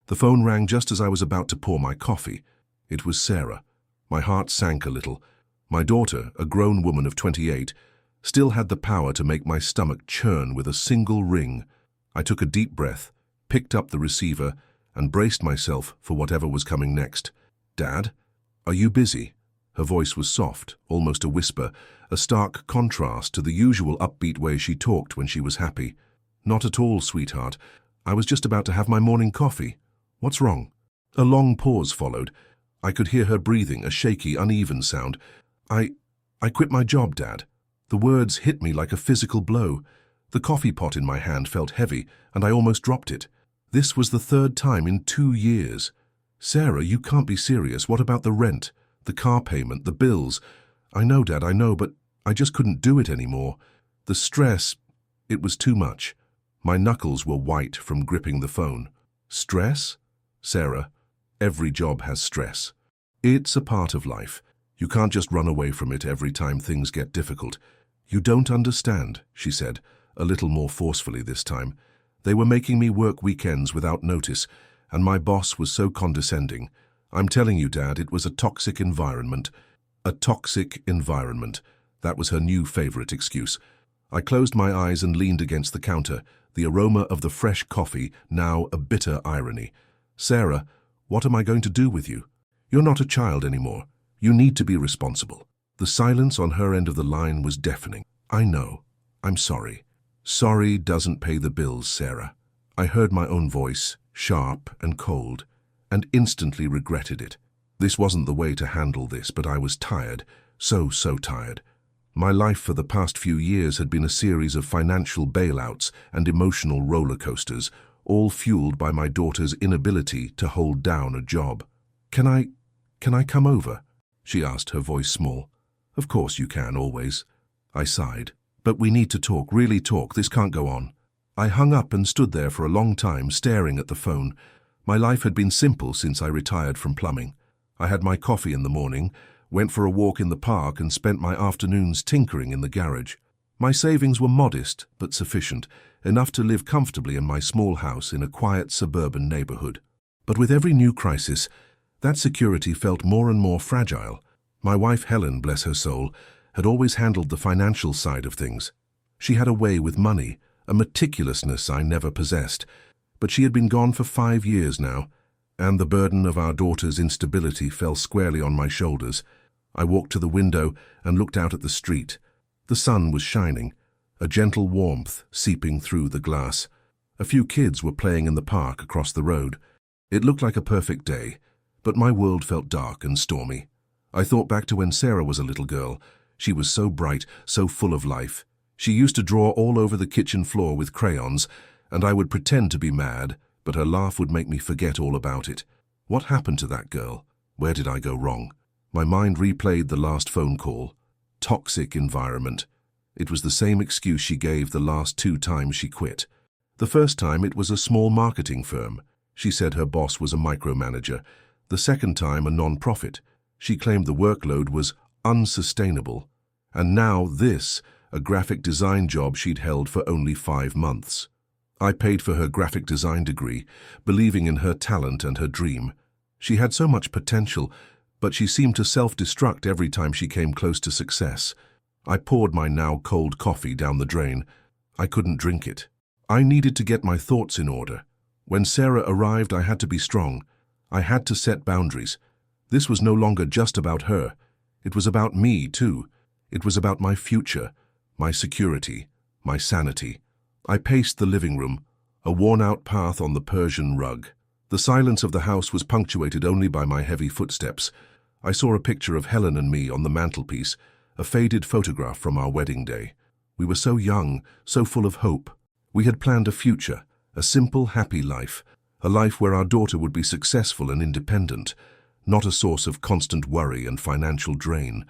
The phone rang just as I was about to pour my coffee. It was Sarah. My heart sank a little. My daughter, a grown woman of 28, still had the power to make my stomach churn with a single ring. I took a deep breath, picked up the receiver, and braced myself for whatever was coming next. "Dad, are you busy?" Her voice was soft, almost a whisper, a stark contrast to the usual upbeat way she talked when she was happy. "Not at all, sweetheart. I was just about to have my morning coffee. What's wrong?" A long pause followed. I could hear her breathing, a shaky, uneven sound. I quit my job, Dad." The words hit me like a physical blow. The coffee pot in my hand felt heavy, and I almost dropped it. This was the third time in 2 years. "Sarah, you can't be serious. What about the rent, the car payment, the bills?" "I know, Dad, I know, but I just couldn't do it anymore. The stress, it was too much." My knuckles were white from gripping the phone. "Stress? Sarah, every job has stress. It's a part of life. You can't just run away from it every time things get difficult." "You don't understand," she said, a little more forcefully this time. "They were making me work weekends without notice, and my boss was so condescending. I'm telling you, Dad, it was a toxic environment." A toxic environment. That was her new favorite excuse. I closed my eyes and leaned against the counter, the aroma of the fresh coffee now a bitter irony. "Sarah, what am I going to do with you? You're not a child anymore. You need to be responsible." The silence on her end of the line was deafening. "I know. I'm sorry." "Sorry doesn't pay the bills, Sarah." I heard my own voice, sharp and cold, and instantly regretted it. This wasn't the way to handle this, but I was tired, so tired. My life for the past few years had been a series of financial bailouts and emotional roller coasters, all fueled by my daughter's inability to hold down a job. Can I come over?" she asked, her voice small. "Of course you can, always." I sighed. "But we need to talk, really talk. This can't go on." I hung up and stood there for a long time, staring at the phone. My life had been simple since I retired from plumbing. I had my coffee in the morning, went for a walk in the park, and spent my afternoons tinkering in the garage. My savings were modest but sufficient, enough to live comfortably in my small house in a quiet suburban neighborhood. But with every new crisis, that security felt more and more fragile. My wife Helen, bless her soul, had always handled the financial side of things. She had a way with money, a meticulousness I never possessed. But she had been gone for 5 years now, and the burden of our daughter's instability fell squarely on my shoulders. I walked to the window and looked out at the street. The sun was shining, a gentle warmth seeping through the glass. A few kids were playing in the park across the road. It looked like a perfect day, but my world felt dark and stormy. I thought back to when Sarah was a little girl. She was so bright, so full of life. She used to draw all over the kitchen floor with crayons, and I would pretend to be mad, but her laugh would make me forget all about it. What happened to that girl? Where did I go wrong? My mind replayed the last phone call. Toxic environment. It was the same excuse she gave the last 2 times she quit. The first time it was a small marketing firm. She said her boss was a micromanager. The second time a non-profit. She claimed the workload was unsustainable. And now this, a graphic design job she'd held for only 5 months. I paid for her graphic design degree, believing in her talent and her dream. She had so much potential, but she seemed to self-destruct every time she came close to success. I poured my now cold coffee down the drain. I couldn't drink it. I needed to get my thoughts in order. When Sarah arrived, I had to be strong. I had to set boundaries. This was no longer just about her. It was about me, too. It was about my future, my security, my sanity. I paced the living room, a worn-out path on the Persian rug. The silence of the house was punctuated only by my heavy footsteps. I saw a picture of Helen and me on the mantelpiece, a faded photograph from our wedding day. We were so young, so full of hope. We had planned a future, a simple, happy life, a life where our daughter would be successful and independent, not a source of constant worry and financial drain.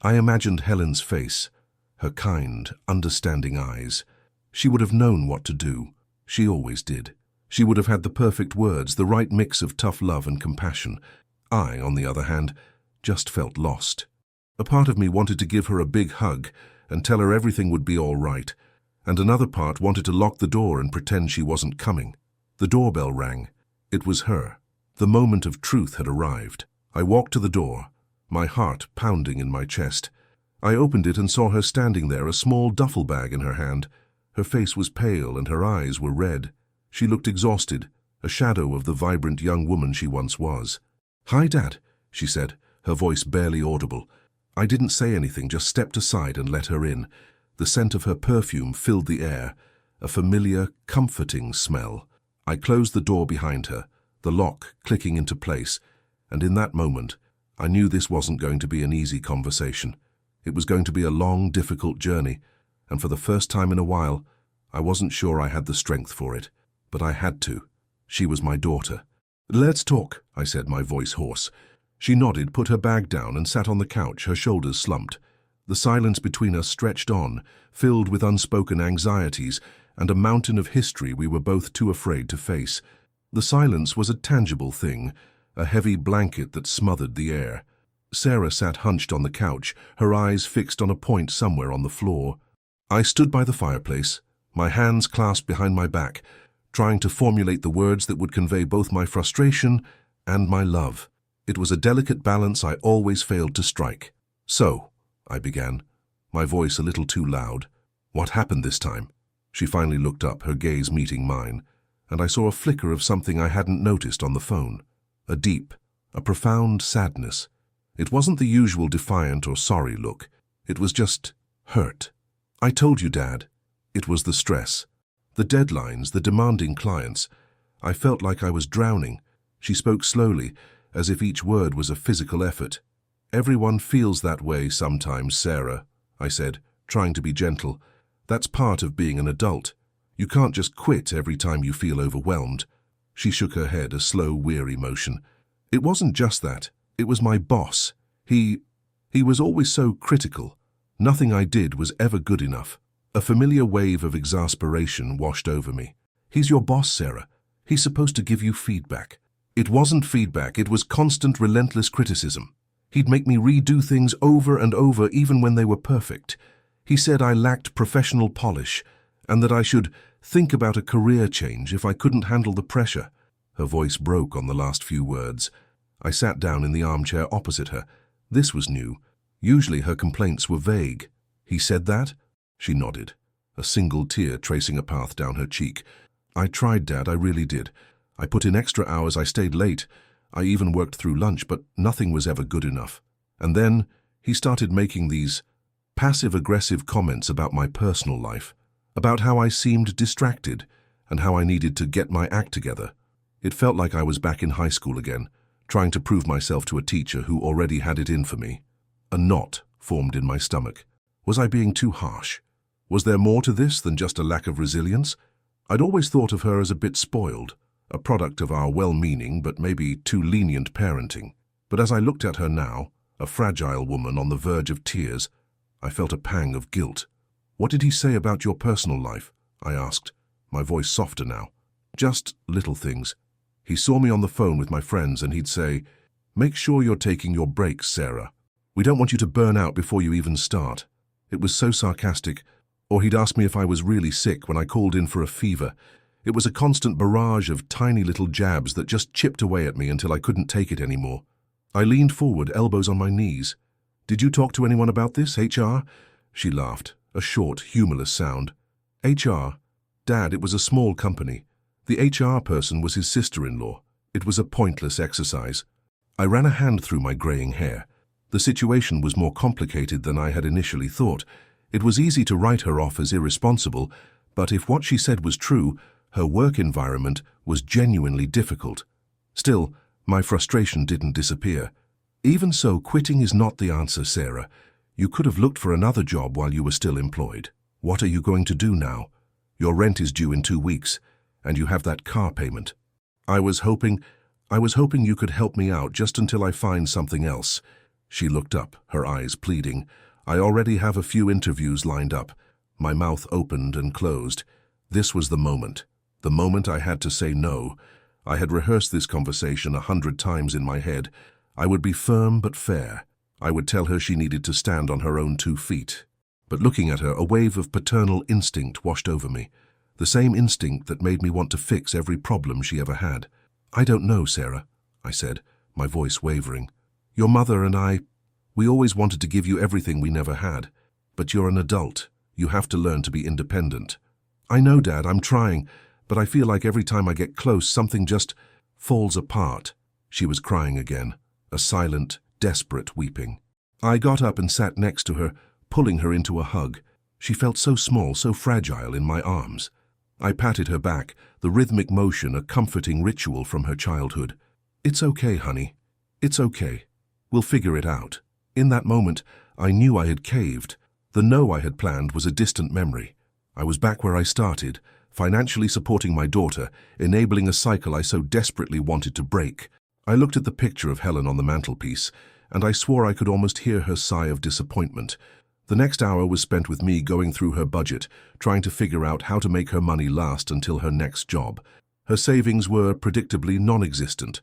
I imagined Helen's face, her kind, understanding eyes. She would have known what to do. She always did. She would have had the perfect words, the right mix of tough love and compassion. I, on the other hand, just felt lost. A part of me wanted to give her a big hug and tell her everything would be all right, and another part wanted to lock the door and pretend she wasn't coming. The doorbell rang. It was her. The moment of truth had arrived. I walked to the door, my heart pounding in my chest. I opened it and saw her standing there, a small duffel bag in her hand. Her face was pale and her eyes were red. She looked exhausted, a shadow of the vibrant young woman she once was. "Hi, Dad," she said, her voice barely audible. I didn't say anything, just stepped aside and let her in. The scent of her perfume filled the air, a familiar, comforting smell. I closed the door behind her, the lock clicking into place, and in that moment, I knew this wasn't going to be an easy conversation. It was going to be a long, difficult journey, and for the first time in a while, I wasn't sure I had the strength for it. But I had to. She was my daughter. "Let's talk," I said, my voice hoarse. She nodded, put her bag down, and sat on the couch, her shoulders slumped. The silence between us stretched on, filled with unspoken anxieties and a mountain of history we were both too afraid to face. The silence was a tangible thing, a heavy blanket that smothered the air. Sarah sat hunched on the couch, her eyes fixed on a point somewhere on the floor. I stood by the fireplace, my hands clasped behind my back, trying to formulate the words that would convey both my frustration and my love. It was a delicate balance I always failed to strike. "So," I began, my voice a little too loud, "what happened this time?" She finally looked up, her gaze meeting mine, and I saw a flicker of something I hadn't noticed on the phone. A deep, a profound sadness. It wasn't the usual defiant or sorry look. It was just hurt. "I told you, Dad." It was the stress. The deadlines, the demanding clients. I felt like I was drowning. She spoke slowly, as if each word was a physical effort. "Everyone feels that way sometimes, Sarah," I said, trying to be gentle. "That's part of being an adult. You can't just quit every time you feel overwhelmed." She shook her head, a slow, weary motion. "It wasn't just that. It was my boss. He was always so critical. Nothing I did was ever good enough." A familiar wave of exasperation washed over me. "He's your boss, Sarah. He's supposed to give you feedback." It wasn't feedback, it was constant, relentless criticism. He'd make me redo things over and over, even when they were perfect. He said I lacked professional polish, and that I should think about a career change if I couldn't handle the pressure. Her voice broke on the last few words. I sat down in the armchair opposite her. This was new. Usually her complaints were vague. "He said that?" She nodded, a single tear tracing a path down her cheek. "I tried, Dad, I really did. I put in extra hours, I stayed late. I even worked through lunch, but nothing was ever good enough. And then he started making these passive-aggressive comments about my personal life, about how I seemed distracted and how I needed to get my act together. It felt like I was back in high school again, trying to prove myself to a teacher who already had it in for me. A knot formed in my stomach. Was I being too harsh? Was there more to this than just a lack of resilience? I'd always thought of her as a bit spoiled, a product of our well-meaning but maybe too lenient parenting. But as I looked at her now, a fragile woman on the verge of tears, I felt a pang of guilt. "What did he say about your personal life?" I asked, my voice softer now. "Just little things. He saw me on the phone with my friends and he'd say, 'Make sure you're taking your breaks, Sarah. We don't want you to burn out before you even start.' It was so sarcastic. Or he'd ask me if I was really sick when I called in for a fever. It was a constant barrage of tiny little jabs that just chipped away at me until I couldn't take it anymore. I leaned forward, elbows on my knees. "Did you talk to anyone about this, HR?" She laughed, a short, humorless sound. "HR? Dad, it was a small company. The HR person was his sister-in-law. It was a pointless exercise." I ran a hand through my graying hair. The situation was more complicated than I had initially thought. It was easy to write her off as irresponsible, but if what she said was true, her work environment was genuinely difficult. Still, my frustration didn't disappear. "Even so, quitting is not the answer, Sarah. You could have looked for another job while you were still employed. What are you going to do now? Your rent is due in 2 weeks, and you have that car payment. I was hoping you could help me out just until I find something else." She looked up, her eyes pleading. "I already have a few interviews lined up." My mouth opened and closed. This was the moment I had to say no. I had rehearsed this conversation 100 times in my head. I would be firm but fair. I would tell her she needed to stand on her own 2 feet. But looking at her, a wave of paternal instinct washed over me. The same instinct that made me want to fix every problem she ever had. I don't know, Sarah, I said, my voice wavering. Your mother and I, we always wanted to give you everything we never had. But you're an adult. You have to learn to be independent. I know, Dad, I'm trying, but I feel like every time I get close, something just falls apart. She was crying again, a silent, desperate weeping. I got up and sat next to her, pulling her into a hug. She felt so small, so fragile in my arms. I patted her back, the rhythmic motion a comforting ritual from her childhood. It's okay, honey. It's okay. We'll figure it out. In that moment, I knew I had caved. The no I had planned was a distant memory. I was back where I started, financially supporting my daughter, enabling a cycle I so desperately wanted to break. I looked at the picture of Helen on the mantelpiece, and I swore I could almost hear her sigh of disappointment. The next hour was spent with me going through her budget, trying to figure out how to make her money last until her next job. Her savings were predictably non-existent.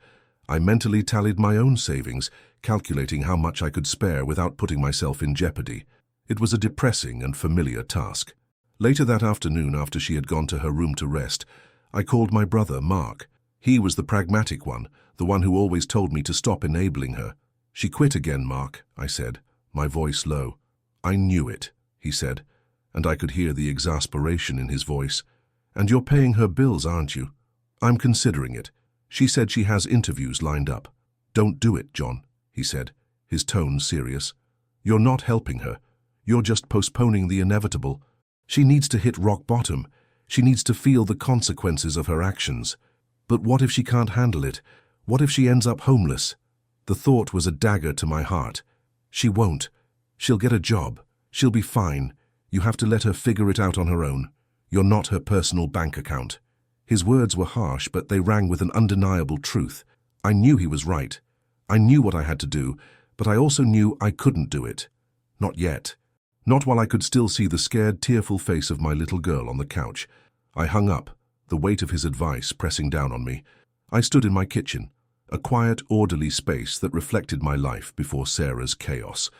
I mentally tallied my own savings, calculating how much I could spare without putting myself in jeopardy. It was a depressing and familiar task. Later that afternoon, after she had gone to her room to rest, I called my brother, Mark. He was the pragmatic one, the one who always told me to stop enabling her. She quit again, Mark, I said, my voice low. I knew it, he said, and I could hear the exasperation in his voice. And you're paying her bills, aren't you? I'm considering it. She said she has interviews lined up. Don't do it, John, he said, his tone serious. You're not helping her. You're just postponing the inevitable. She needs to hit rock bottom. She needs to feel the consequences of her actions. But what if she can't handle it? What if she ends up homeless? The thought was a dagger to my heart. She won't. She'll get a job. She'll be fine. You have to let her figure it out on her own. You're not her personal bank account. His words were harsh, but they rang with an undeniable truth. I knew he was right. I knew what I had to do, but I also knew I couldn't do it. Not yet. Not while I could still see the scared, tearful face of my little girl on the couch. I hung up, the weight of his advice pressing down on me. I stood in my kitchen, a quiet, orderly space that reflected my life before Sarah's chaos.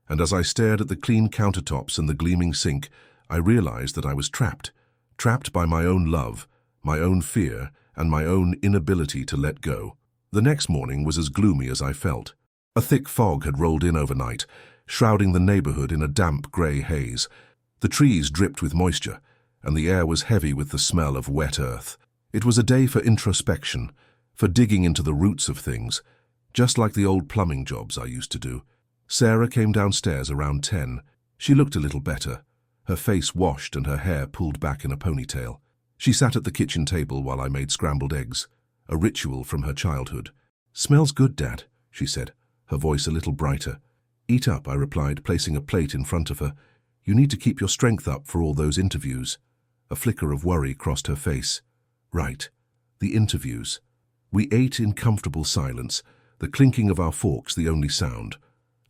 And as I stared at the clean countertops and the gleaming sink, I realized that I was trapped. Trapped by my own love, my own fear, and my own inability to let go. The next morning was as gloomy as I felt. A thick fog had rolled in overnight, shrouding the neighborhood in a damp grey haze. The trees dripped with moisture, and the air was heavy with the smell of wet earth. It was a day for introspection, for digging into the roots of things, just like the old plumbing jobs I used to do. Sarah came downstairs around 10. She looked a little better, her face washed and her hair pulled back in a ponytail. She sat at the kitchen table while I made scrambled eggs, a ritual from her childhood. "Smells good, Dad," she said, her voice a little brighter. "Eat up," I replied, placing a plate in front of her. "You need to keep your strength up for all those interviews." A flicker of worry crossed her face. Right, the interviews. We ate in comfortable silence, the clinking of our forks the only sound.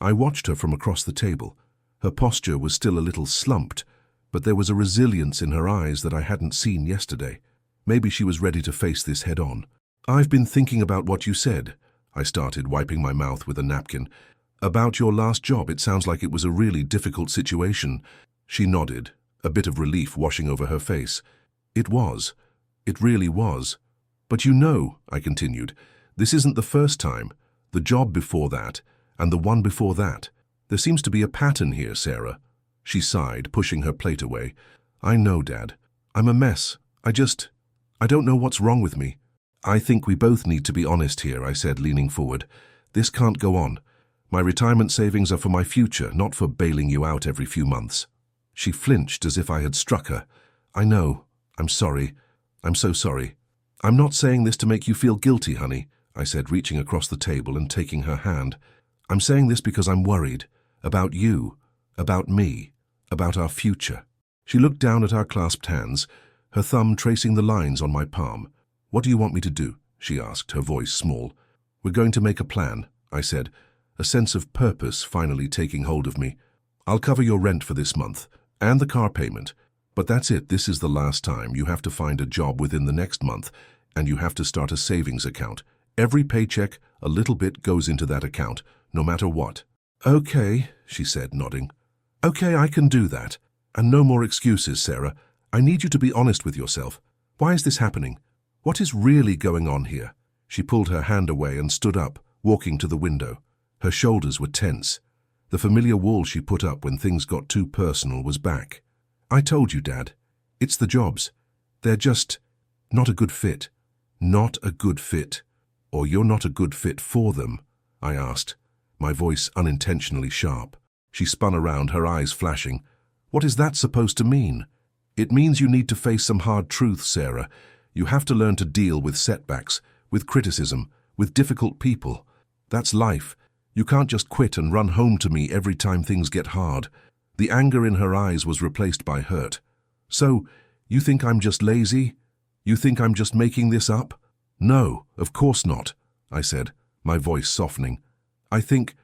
I watched her from across the table. Her posture was still a little slumped, but there was a resilience in her eyes that I hadn't seen yesterday. Maybe she was ready to face this head-on. "I've been thinking about what you said," I started, wiping my mouth with a napkin. "About your last job, it sounds like it was a really difficult situation." She nodded, a bit of relief washing over her face. "It was. It really was. But you know," I continued, "this isn't the first time. The job before that, and the one before that. There seems to be a pattern here, Sarah." She sighed, pushing her plate away. "I know, Dad. I'm a mess. I don't know what's wrong with me." "I think we both need to be honest here," I said, leaning forward. "This can't go on. My retirement savings are for my future, not for bailing you out every few months." She flinched as if I had struck her. "I know. I'm sorry. I'm so sorry." "I'm not saying this to make you feel guilty, honey," I said, reaching across the table and taking her hand. "I'm saying this because I'm worried. About you. About me. About our future." She looked down at our clasped hands, her thumb tracing the lines on my palm. "What do you want me to do?" she asked, her voice small. "We're going to make a plan," I said, a sense of purpose finally taking hold of me. "I'll cover your rent for this month, and the car payment. But that's it. This is the last time. You have to find a job within the next month, and you have to start a savings account. Every paycheck, a little bit goes into that account, no matter what." "Okay," she said, nodding. "Okay, I can do that. And no more excuses, Sarah. I need you to be honest with yourself. Why is this happening? What is really going on here? She pulled her hand away and stood up, walking to the window. Her shoulders were tense. The familiar wall she put up when things got too personal was back. "I told you, Dad. It's the jobs. They're just not a good fit." "Not a good fit. Or you're not a good fit for them?" I asked, my voice unintentionally sharp. She spun around, her eyes flashing. "What is that supposed to mean?" "It means you need to face some hard truths, Sarah. You have to learn to deal with setbacks, with criticism, with difficult people. That's life. You can't just quit and run home to me every time things get hard." The anger in her eyes was replaced by hurt. "So, you think I'm just lazy? You think I'm just making this up?" "No, of course not," I said, my voice softening. I think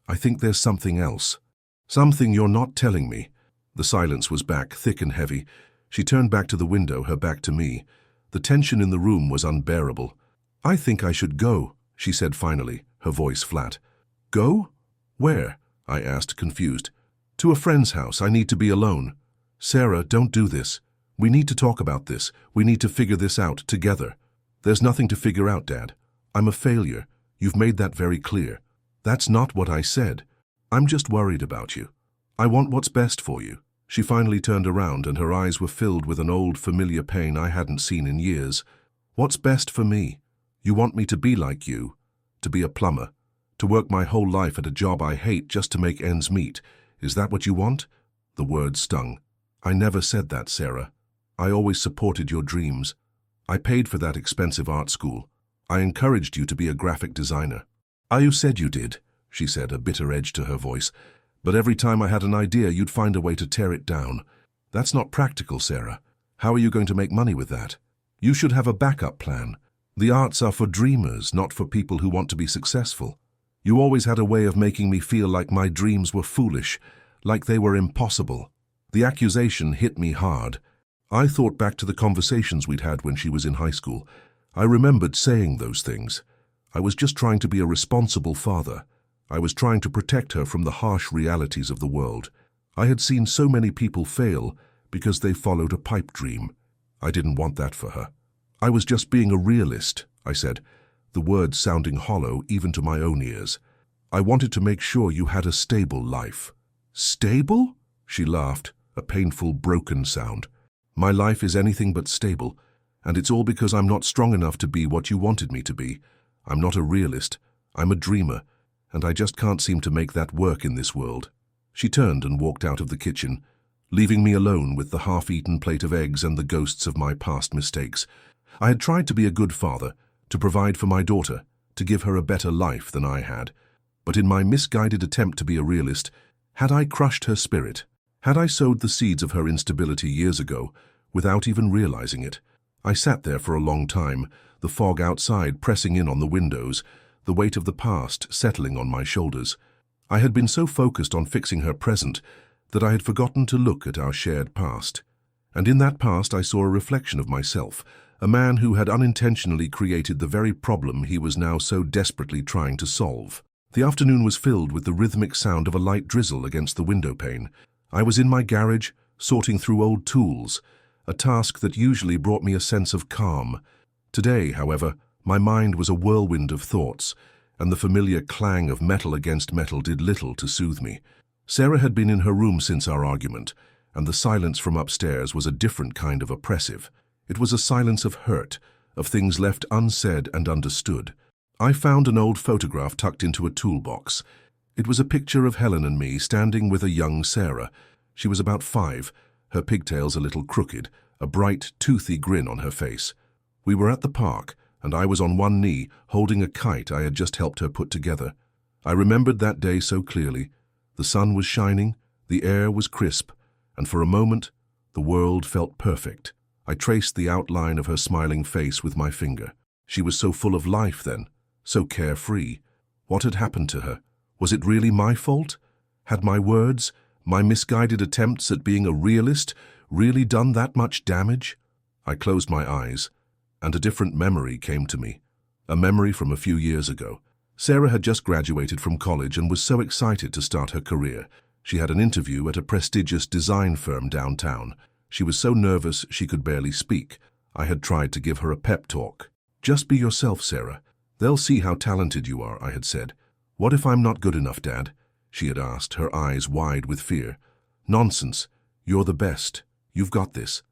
there's something else. Something you're not telling me." The silence was back, thick and heavy. She turned back to the window, her back to me. The tension in the room was unbearable. "I think I should go," she said finally, her voice flat. "Go? Where?" I asked, confused. "To a friend's house. I need to be alone." "Sarah, don't do this. We need to talk about this. We need to figure this out together." "There's nothing to figure out, Dad. I'm a failure. You've made that very clear." "That's not what I said. I'm just worried about you. I want what's best for you." She finally turned around and her eyes were filled with an old, familiar pain I hadn't seen in years. "What's best for me? You want me to be like you, to be a plumber, to work my whole life at a job I hate just to make ends meet. Is that what you want?" The words stung. "I never said that, Sarah. I always supported your dreams. I paid for that expensive art school. I encouraged you to be a graphic designer." "You said you did," she said, a bitter edge to her voice. "But every time I had an idea, you'd find a way to tear it down. That's not practical, Sarah. How are you going to make money with that? You should have a backup plan. The arts are for dreamers, not for people who want to be successful. You always had a way of making me feel like my dreams were foolish, like they were impossible." The accusation hit me hard. I thought back to the conversations we'd had when she was in high school. I remembered saying those things. I was just trying to be a responsible father. I was trying to protect her from the harsh realities of the world. I had seen so many people fail because they followed a pipe dream. I didn't want that for her. "I was just being a realist," I said, the words sounding hollow even to my own ears. "I wanted to make sure you had a stable life." "Stable?" She laughed, a painful, broken sound. "My life is anything but stable, and it's all because I'm not strong enough to be what you wanted me to be. I'm not a realist. I'm a dreamer, and I just can't seem to make that work in this world." She turned and walked out of the kitchen, leaving me alone with the half-eaten plate of eggs and the ghosts of my past mistakes. I had tried to be a good father, to provide for my daughter, to give her a better life than I had. But in my misguided attempt to be a realist, had I crushed her spirit? Had I sowed the seeds of her instability years ago, without even realizing it? I sat there for a long time, the fog outside pressing in on the windows, the weight of the past settling on my shoulders. I had been so focused on fixing her present that I had forgotten to look at our shared past. And in that past I saw a reflection of myself, a man who had unintentionally created the very problem he was now so desperately trying to solve. The afternoon was filled with the rhythmic sound of a light drizzle against the window pane. I was in my garage, sorting through old tools, a task that usually brought me a sense of calm. Today, however, my mind was a whirlwind of thoughts, and the familiar clang of metal against metal did little to soothe me. Sarah had been in her room since our argument, and the silence from upstairs was a different kind of oppressive. It was a silence of hurt, of things left unsaid and understood. I found an old photograph tucked into a toolbox. It was a picture of Helen and me standing with a young Sarah. She was about 5, her pigtails a little crooked, a bright, toothy grin on her face. We were at the park, and I was on one knee, holding a kite I had just helped her put together. I remembered that day so clearly. The sun was shining, the air was crisp, and for a moment, the world felt perfect. I traced the outline of her smiling face with my finger. She was so full of life then, so carefree. What had happened to her? Was it really my fault? Had my words, my misguided attempts at being a realist, really done that much damage? I closed my eyes, and a different memory came to me. A memory from a few years ago. Sarah had just graduated from college and was so excited to start her career. She had an interview at a prestigious design firm downtown. She was so nervous she could barely speak. I had tried to give her a pep talk. "Just be yourself, Sarah. They'll see how talented you are, I had said. What if I'm not good enough, Dad? She had asked, her eyes wide with fear. Nonsense. You're the best. You've got this.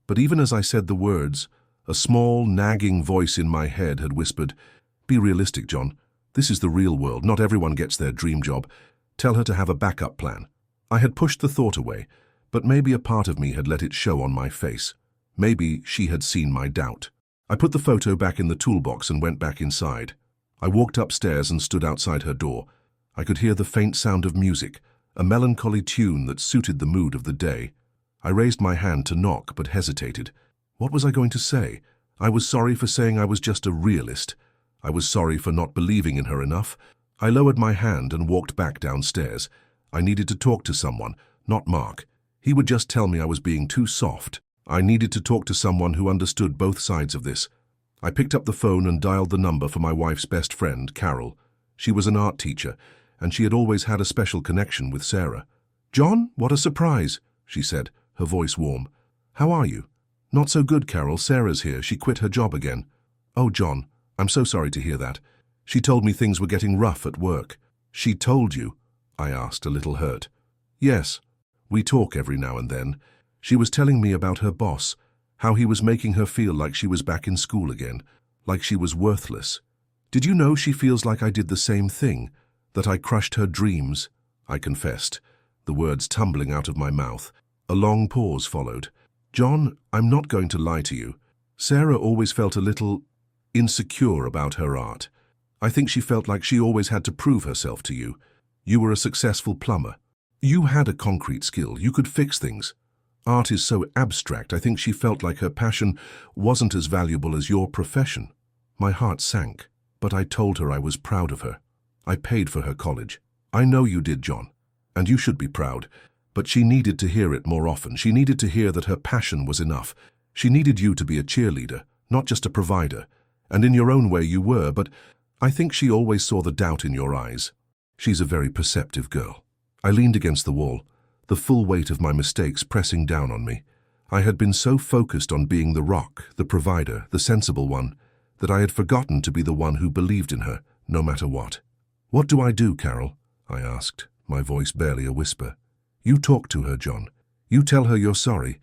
But even as I said the words, a small, nagging voice in my head had whispered, Be realistic, John. This is the real world. Not everyone gets their dream job. Tell her to have a backup plan. I had pushed the thought away, but maybe a part of me had let it show on my face. Maybe she had seen my doubt. I put the photo back in the toolbox and went back inside. I walked upstairs and stood outside her door. I could hear the faint sound of music, a melancholy tune that suited the mood of the day. I raised my hand to knock, but hesitated. What was I going to say? I was sorry for saying I was just a realist. I was sorry for not believing in her enough. I lowered my hand and walked back downstairs. I needed to talk to someone, not Mark. He would just tell me I was being too soft. I needed to talk to someone who understood both sides of this. I picked up the phone and dialed the number for my wife's best friend, Carol. She was an art teacher, and she had always had a special connection with Sarah. John, what a surprise, she said, her voice warm. How are you? Not so good, Carol. Sarah's here. She quit her job again. Oh, John, I'm so sorry to hear that. She told me things were getting rough at work. She told you? I asked, a little hurt. Yes. We talk every now and then. She was telling me about her boss, how he was making her feel like she was back in school again, like she was worthless. Did you know she feels like I did the same thing, that I crushed her dreams? I confessed, the words tumbling out of my mouth. A long pause followed. John, I'm not going to lie to you. Sarah always felt a little insecure about her art. I think she felt like she always had to prove herself to you. You were a successful plumber. You had a concrete skill. You could fix things. Art is so abstract. I think she felt like her passion wasn't as valuable as your profession. My heart sank, but I told her I was proud of her. I paid for her college. I know you did, John, and you should be proud. But she needed to hear it more often. She needed to hear that her passion was enough. She needed you to be a cheerleader, not just a provider. And in your own way you were, but I think she always saw the doubt in your eyes. She's a very perceptive girl. I leaned against the wall, the full weight of my mistakes pressing down on me. I had been so focused on being the rock, the provider, the sensible one, that I had forgotten to be the one who believed in her, no matter what. What do I do, Carol? I asked, my voice barely a whisper. You talk to her, John. You tell her you're sorry,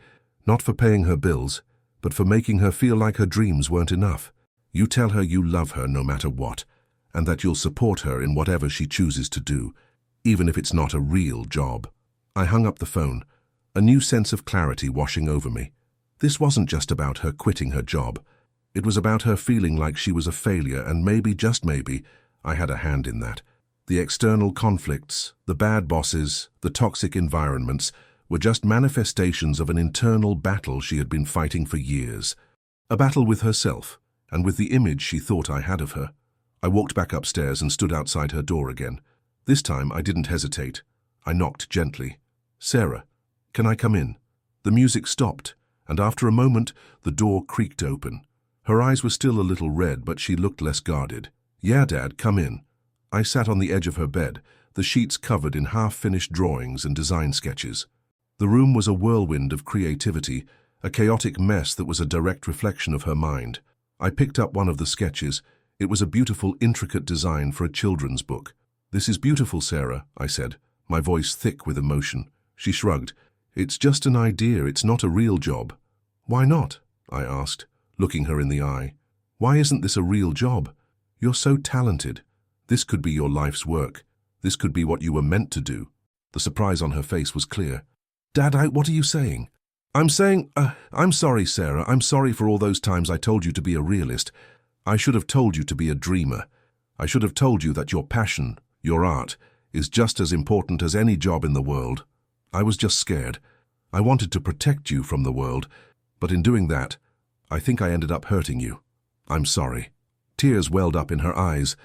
not for paying her bills, but for making her feel like her dreams weren't enough. You tell her you love her no matter what, and that you'll support her in whatever she chooses to do, even if it's not a real job. I hung up the phone, a new sense of clarity washing over me. This wasn't just about her quitting her job. It was about her feeling like she was a failure, and maybe, just maybe, I had a hand in that. The external conflicts, the bad bosses, the toxic environments were just manifestations of an internal battle she had been fighting for years. A battle with herself, and with the image she thought I had of her. I walked back upstairs and stood outside her door again. This time I didn't hesitate. I knocked gently. Sarah, can I come in? The music stopped, and after a moment the door creaked open. Her eyes were still a little red, but she looked less guarded. Yeah, Dad, come in. I sat on the edge of her bed, the sheets covered in half-finished drawings and design sketches. The room was a whirlwind of creativity, a chaotic mess that was a direct reflection of her mind. I picked up one of the sketches. It was a beautiful, intricate design for a children's book. This is beautiful, Sarah, I said, my voice thick with emotion. She shrugged. It's just an idea. It's not a real job. Why not? I asked, looking her in the eye. Why isn't this a real job? You're so talented. This could be your life's work. This could be what you were meant to do. The surprise on her face was clear. Dad, what are you saying? I'm sorry, Sarah. I'm sorry for all those times I told you to be a realist. I should have told you to be a dreamer. I should have told you that your passion, your art, is just as important as any job in the world. I was just scared. I wanted to protect you from the world, but in doing that, I think I ended up hurting you. I'm sorry. Tears welled up in her eyes,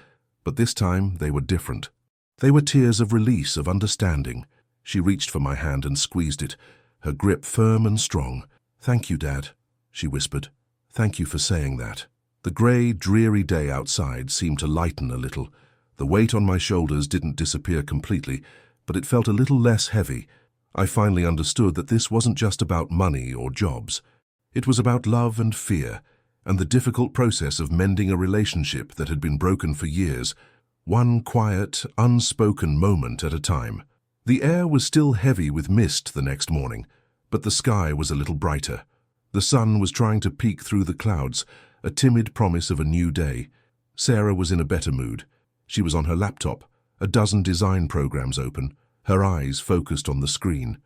but this time they were different. They were tears of release, of understanding. She reached for my hand and squeezed it, her grip firm and strong. Thank you, Dad, she whispered. Thank you for saying that. The grey, dreary day outside seemed to lighten a little. The weight on my shoulders didn't disappear completely, but it felt a little less heavy. I finally understood that this wasn't just about money or jobs. It was about love and fear, and the difficult process of mending a relationship that had been broken for years, one quiet, unspoken moment at a time. The air was still heavy with mist the next morning, but the sky was a little brighter. The sun was trying to peek through the clouds, a timid promise of a new day. Sarah was in a better mood. She was on her laptop, a dozen design programs open, her eyes focused on the screen.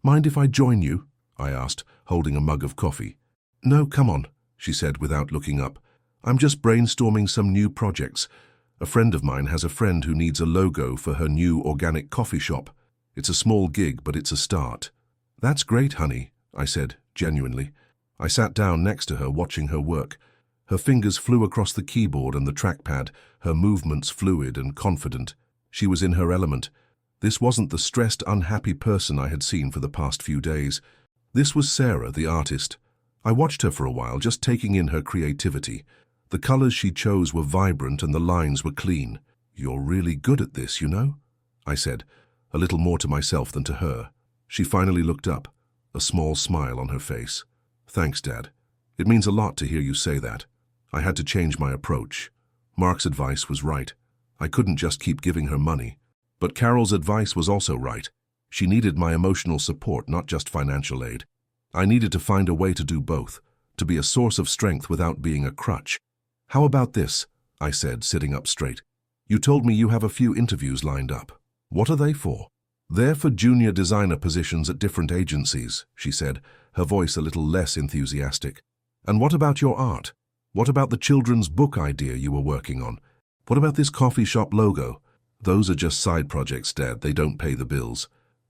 "Mind if I join you?" I asked, holding a mug of coffee. "No, come on," she said without looking up. "I'm just brainstorming some new projects. A friend of mine has a friend who needs a logo for her new organic coffee shop. It's a small gig, but it's a start." "That's great, honey," I said, genuinely. I sat down next to her, watching her work. Her fingers flew across the keyboard and the trackpad, her movements fluid and confident. She was in her element. This wasn't the stressed, unhappy person I had seen for the past few days. This was Sarah, the artist. I watched her for a while, just taking in her creativity. The colors she chose were vibrant and the lines were clean. "You're really good at this, you know?" I said, a little more to myself than to her. She finally looked up, a small smile on her face. "Thanks, Dad. It means a lot to hear you say that." I had to change my approach. Mark's advice was right. I couldn't just keep giving her money. But Carol's advice was also right. She needed my emotional support, not just financial aid. I needed to find a way to do both, to be a source of strength without being a crutch. "How about this?" I said, sitting up straight. "You told me you have a few interviews lined up. What are they for?" "They're for junior designer positions at different agencies," she said, her voice a little less enthusiastic. "And what about your art? What about the children's book idea you were working on? What about this coffee shop logo?" "Those are just side projects, Dad. They don't pay the bills."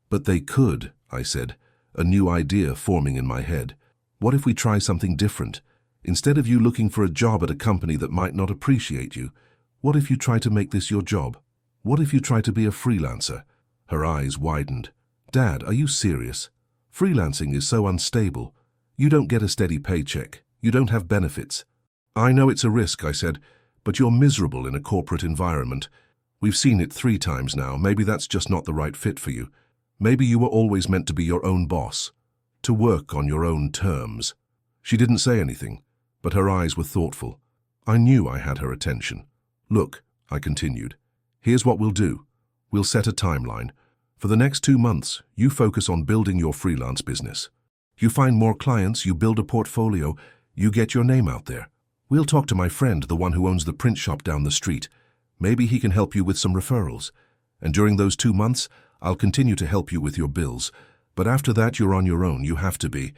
"But they could," I said, a new idea forming in my head. "What if we try something different? Instead of you looking for a job at a company that might not appreciate you, what if you try to make this your job? What if you try to be a freelancer?" Her eyes widened. "Dad, are you serious? Freelancing is so unstable. You don't get a steady paycheck. You don't have benefits." "I know it's a risk," I said, "but you're miserable in a corporate environment. We've seen it 3 times now. Maybe that's just not the right fit for you. Maybe you were always meant to be your own boss, to work on your own terms." She didn't say anything, but her eyes were thoughtful. I knew I had her attention. "Look," I continued, "here's what we'll do. We'll set a timeline. For the next 2 months, you focus on building your freelance business. You find more clients, you build a portfolio, you get your name out there. We'll talk to my friend, the one who owns the print shop down the street. Maybe he can help you with some referrals. And during those 2 months, I'll continue to help you with your bills. But after that, you're on your own. You have to be.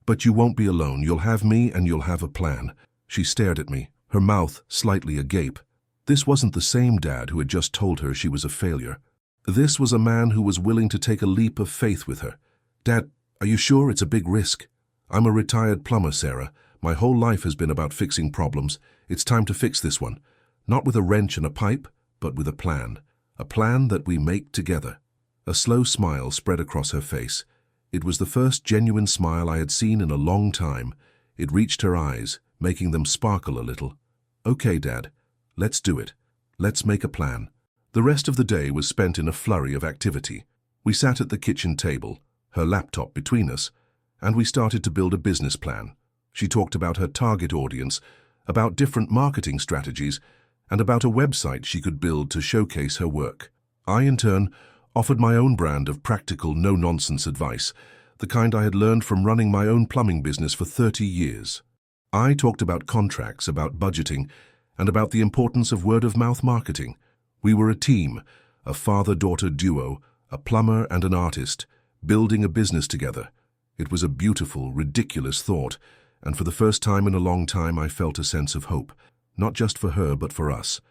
But you won't be alone. You'll have me and you'll have a plan." She stared at me, her mouth slightly agape. This wasn't the same Dad who had just told her she was a failure. This was a man who was willing to take a leap of faith with her. "Dad, are you sure it's a big risk? I'm a retired plumber, Sarah. My whole life has been about fixing problems. It's time to fix this one. Not with a wrench and a pipe, but with a plan. A plan that we make together." A slow smile spread across her face. It was the first genuine smile I had seen in a long time. It reached her eyes, making them sparkle a little. "Okay, Dad, let's do it. Let's make a plan." The rest of the day was spent in a flurry of activity. We sat at the kitchen table, her laptop between us, and we started to build a business plan. She talked about her target audience, about different marketing strategies, and about a website she could build to showcase her work. I, in turn, offered my own brand of practical, no-nonsense advice, the kind I had learned from running my own plumbing business for 30 years. I talked about contracts, about budgeting, and about the importance of word-of-mouth marketing. We were a team, a father-daughter duo, a plumber and an artist, building a business together. It was a beautiful, ridiculous thought, and for the first time in a long time I felt a sense of hope, not just for her but for us.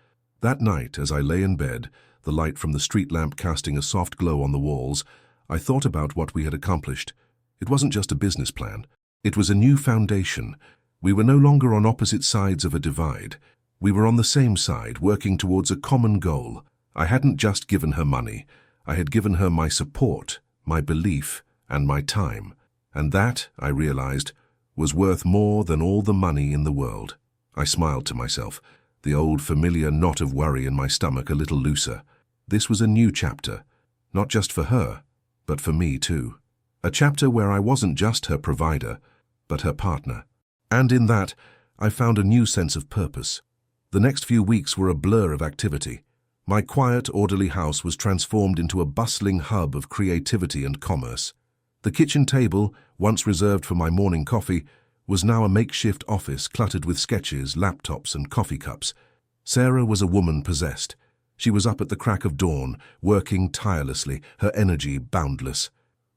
That night, as I lay in bed, the light from the street lamp casting a soft glow on the walls, I thought about what we had accomplished. It wasn't just a business plan. It was a new foundation. We were no longer on opposite sides of a divide. We were on the same side, working towards a common goal. I hadn't just given her money. I had given her my support, my belief, and my time. And that, I realized, was worth more than all the money in the world. I smiled to myself, the old familiar knot of worry in my stomach a little looser. This was a new chapter, not just for her, but for me too. A chapter where I wasn't just her provider, but her partner. And in that, I found a new sense of purpose. The next few weeks were a blur of activity. My quiet, orderly house was transformed into a bustling hub of creativity and commerce. The kitchen table, once reserved for my morning coffee, was now a makeshift office cluttered with sketches, laptops, and coffee cups. Sarah was a woman possessed. She was up at the crack of dawn, working tirelessly, her energy boundless.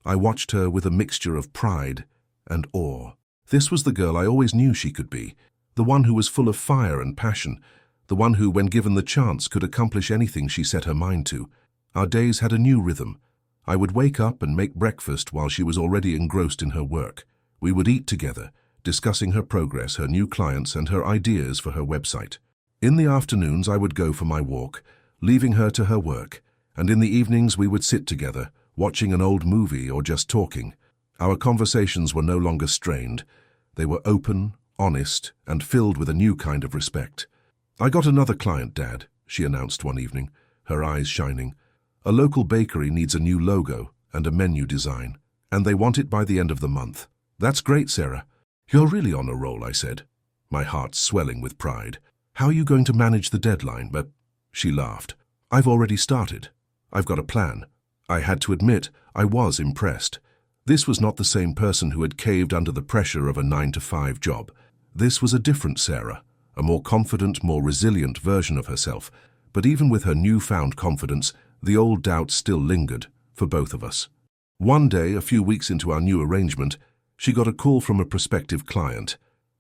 I watched her with a mixture of pride and awe. This was the girl I always knew she could be, the one who was full of fire and passion, the one who, when given the chance, could accomplish anything she set her mind to. Our days had a new rhythm. I would wake up and make breakfast while she was already engrossed in her work. We would eat together, discussing her progress, her new clients, and her ideas for her website. In the afternoons, I would go for my walk, leaving her to her work, and in the evenings we would sit together, watching an old movie or just talking. Our conversations were no longer strained. They were open, honest, and filled with a new kind of respect. "I got another client, Dad," she announced one evening, her eyes shining. "A local bakery needs a new logo and a menu design, and they want it by the end of the month." "That's great, Sarah. You're really on a roll," I said, my heart swelling with pride. "How are you going to manage the deadline?" But she laughed. "I've already started. I've got a plan." I had to admit, I was impressed. This was not the same person who had caved under the pressure of a 9-to-5 job. This was a different Sarah, a more confident, more resilient version of herself. But even with her newfound confidence, the old doubts still lingered, for both of us. One day, a few weeks into our new arrangement, she got a call from a prospective client.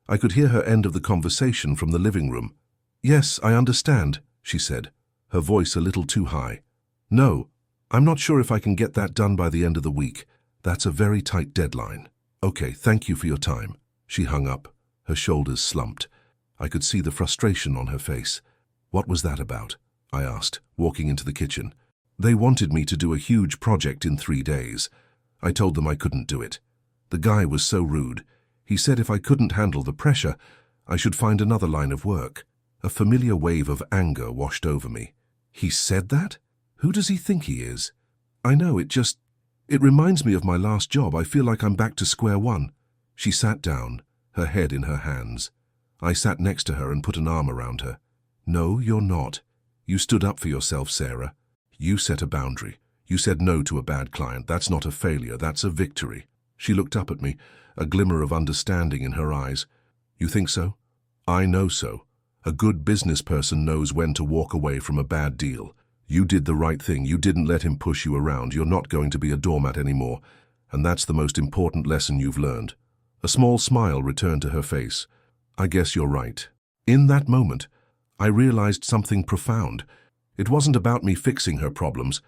I could hear her end of the conversation from the living room. "Yes, I understand," she said, her voice a little too high. "No, I'm not sure if I can get that done by the end of the week. That's a very tight deadline." "Okay, thank you for your time." She hung up, her shoulders slumped. I could see the frustration on her face. "What was that about?" I asked, walking into the kitchen. "They wanted me to do a huge project in 3 days. I told them I couldn't do it. The guy was so rude. He said if I couldn't handle the pressure, I should find another line of work." A familiar wave of anger washed over me. "He said that? Who does he think he is?" "I know, it reminds me of my last job. I feel like I'm back to square one." She sat down, her head in her hands. I sat next to her and put an arm around her. "No, you're not. You stood up for yourself, Sarah. You set a boundary. You said no to a bad client. That's not a failure, that's a victory." She looked up at me, a glimmer of understanding in her eyes. "You think so?" "I know so. A good business person knows when to walk away from a bad deal. You did the right thing. You didn't let him push you around. You're not going to be a doormat anymore. And that's the most important lesson you've learned." A small smile returned to her face. "I guess you're right." In that moment, I realized something profound. It wasn't about me fixing her problems.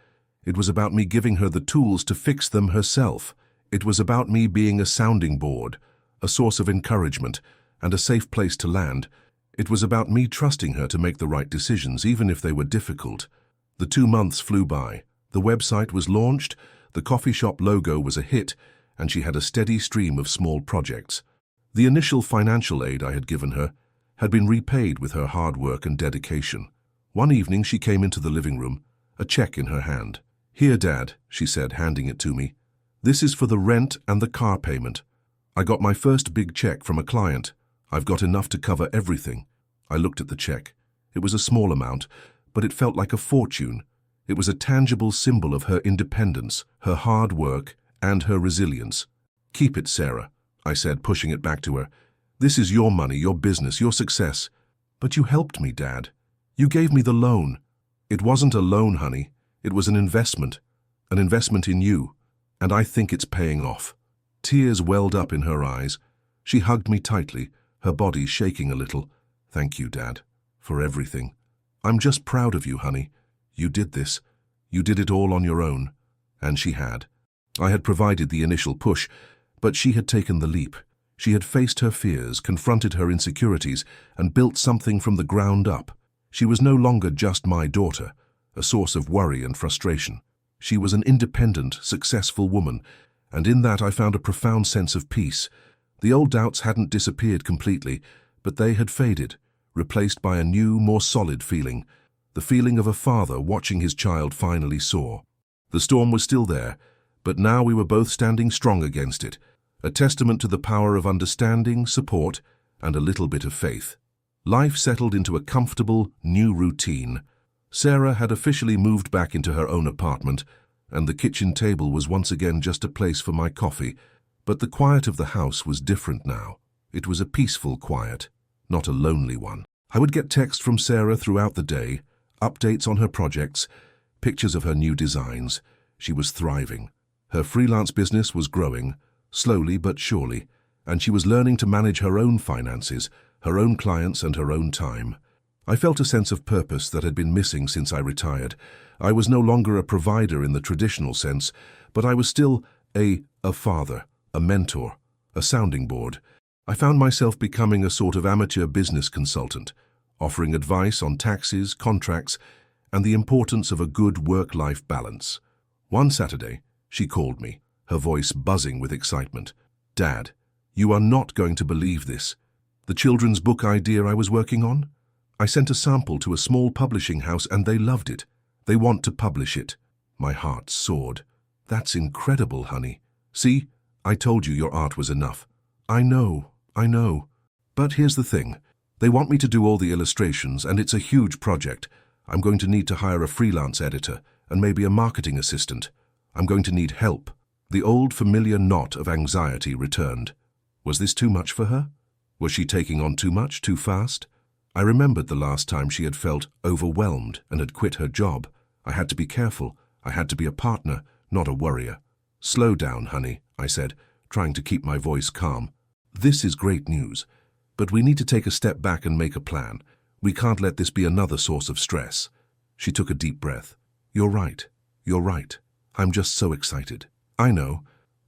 It was about me giving her the tools to fix them herself. It was about me being a sounding board, a source of encouragement, and a safe place to land. It was about me trusting her to make the right decisions, even if they were difficult. The 2 months flew by. The website was launched, the coffee shop logo was a hit, and she had a steady stream of small projects. The initial financial aid I had given her had been repaid with her hard work and dedication. One evening she came into the living room, a check in her hand. "Here, Dad," she said, handing it to me. "This is for the rent and the car payment. I got my first big check from a client. I've got enough to cover everything." I looked at the check. It was a small amount, but it felt like a fortune. It was a tangible symbol of her independence, her hard work, and her resilience. "Keep it, Sarah," I said, pushing it back to her. "This is your money, your business, your success." "But you helped me, Dad. You gave me the loan." "It wasn't a loan, honey. It was an investment in you, and I think it's paying off." Tears welled up in her eyes. She hugged me tightly, her body shaking a little. "Thank you, Dad, for everything. I'm just proud of you, honey. You did this. You did it all on your own." And she had. I had provided the initial push, but she had taken the leap. She had faced her fears, confronted her insecurities, and built something from the ground up. She was no longer just my daughter, a source of worry and frustration. She was an independent, successful woman, and in that I found a profound sense of peace. The old doubts hadn't disappeared completely, but they had faded, replaced by a new, more solid feeling, the feeling of a father watching his child finally soar. The storm was still there, but now we were both standing strong against it, a testament to the power of understanding, support, and a little bit of faith. Life settled into a comfortable, new routine. Sarah had officially moved back into her own apartment, and the kitchen table was once again just a place for my coffee. But the quiet of the house was different now. It was a peaceful quiet, not a lonely one. I would get texts from Sarah throughout the day, updates on her projects, pictures of her new designs. She was thriving. Her freelance business was growing, slowly but surely, and she was learning to manage her own finances, her own clients and her own time. I felt a sense of purpose that had been missing since I retired. I was no longer a provider in the traditional sense, but I was still a father, a mentor, a sounding board. I found myself becoming a sort of amateur business consultant, offering advice on taxes, contracts, and the importance of a good work-life balance. One Saturday, she called me, her voice buzzing with excitement. "Dad, you are not going to believe this. The children's book idea I was working on? I sent a sample to a small publishing house and they loved it. They want to publish it." My heart soared. "That's incredible, honey. See, I told you your art was enough." I know. But here's the thing. They want me to do all the illustrations and it's a huge project. I'm going to need to hire a freelance editor and maybe a marketing assistant. I'm going to need help." The old familiar knot of anxiety returned. Was this too much for her? Was she taking on too much, too fast? I remembered the last time she had felt overwhelmed and had quit her job. I had to be careful. I had to be a partner, not a worrier. "Slow down, honey," I said, trying to keep my voice calm. "This is great news, but we need to take a step back and make a plan. We can't let this be another source of stress." She took a deep breath. You're right. I'm just so excited." "I know.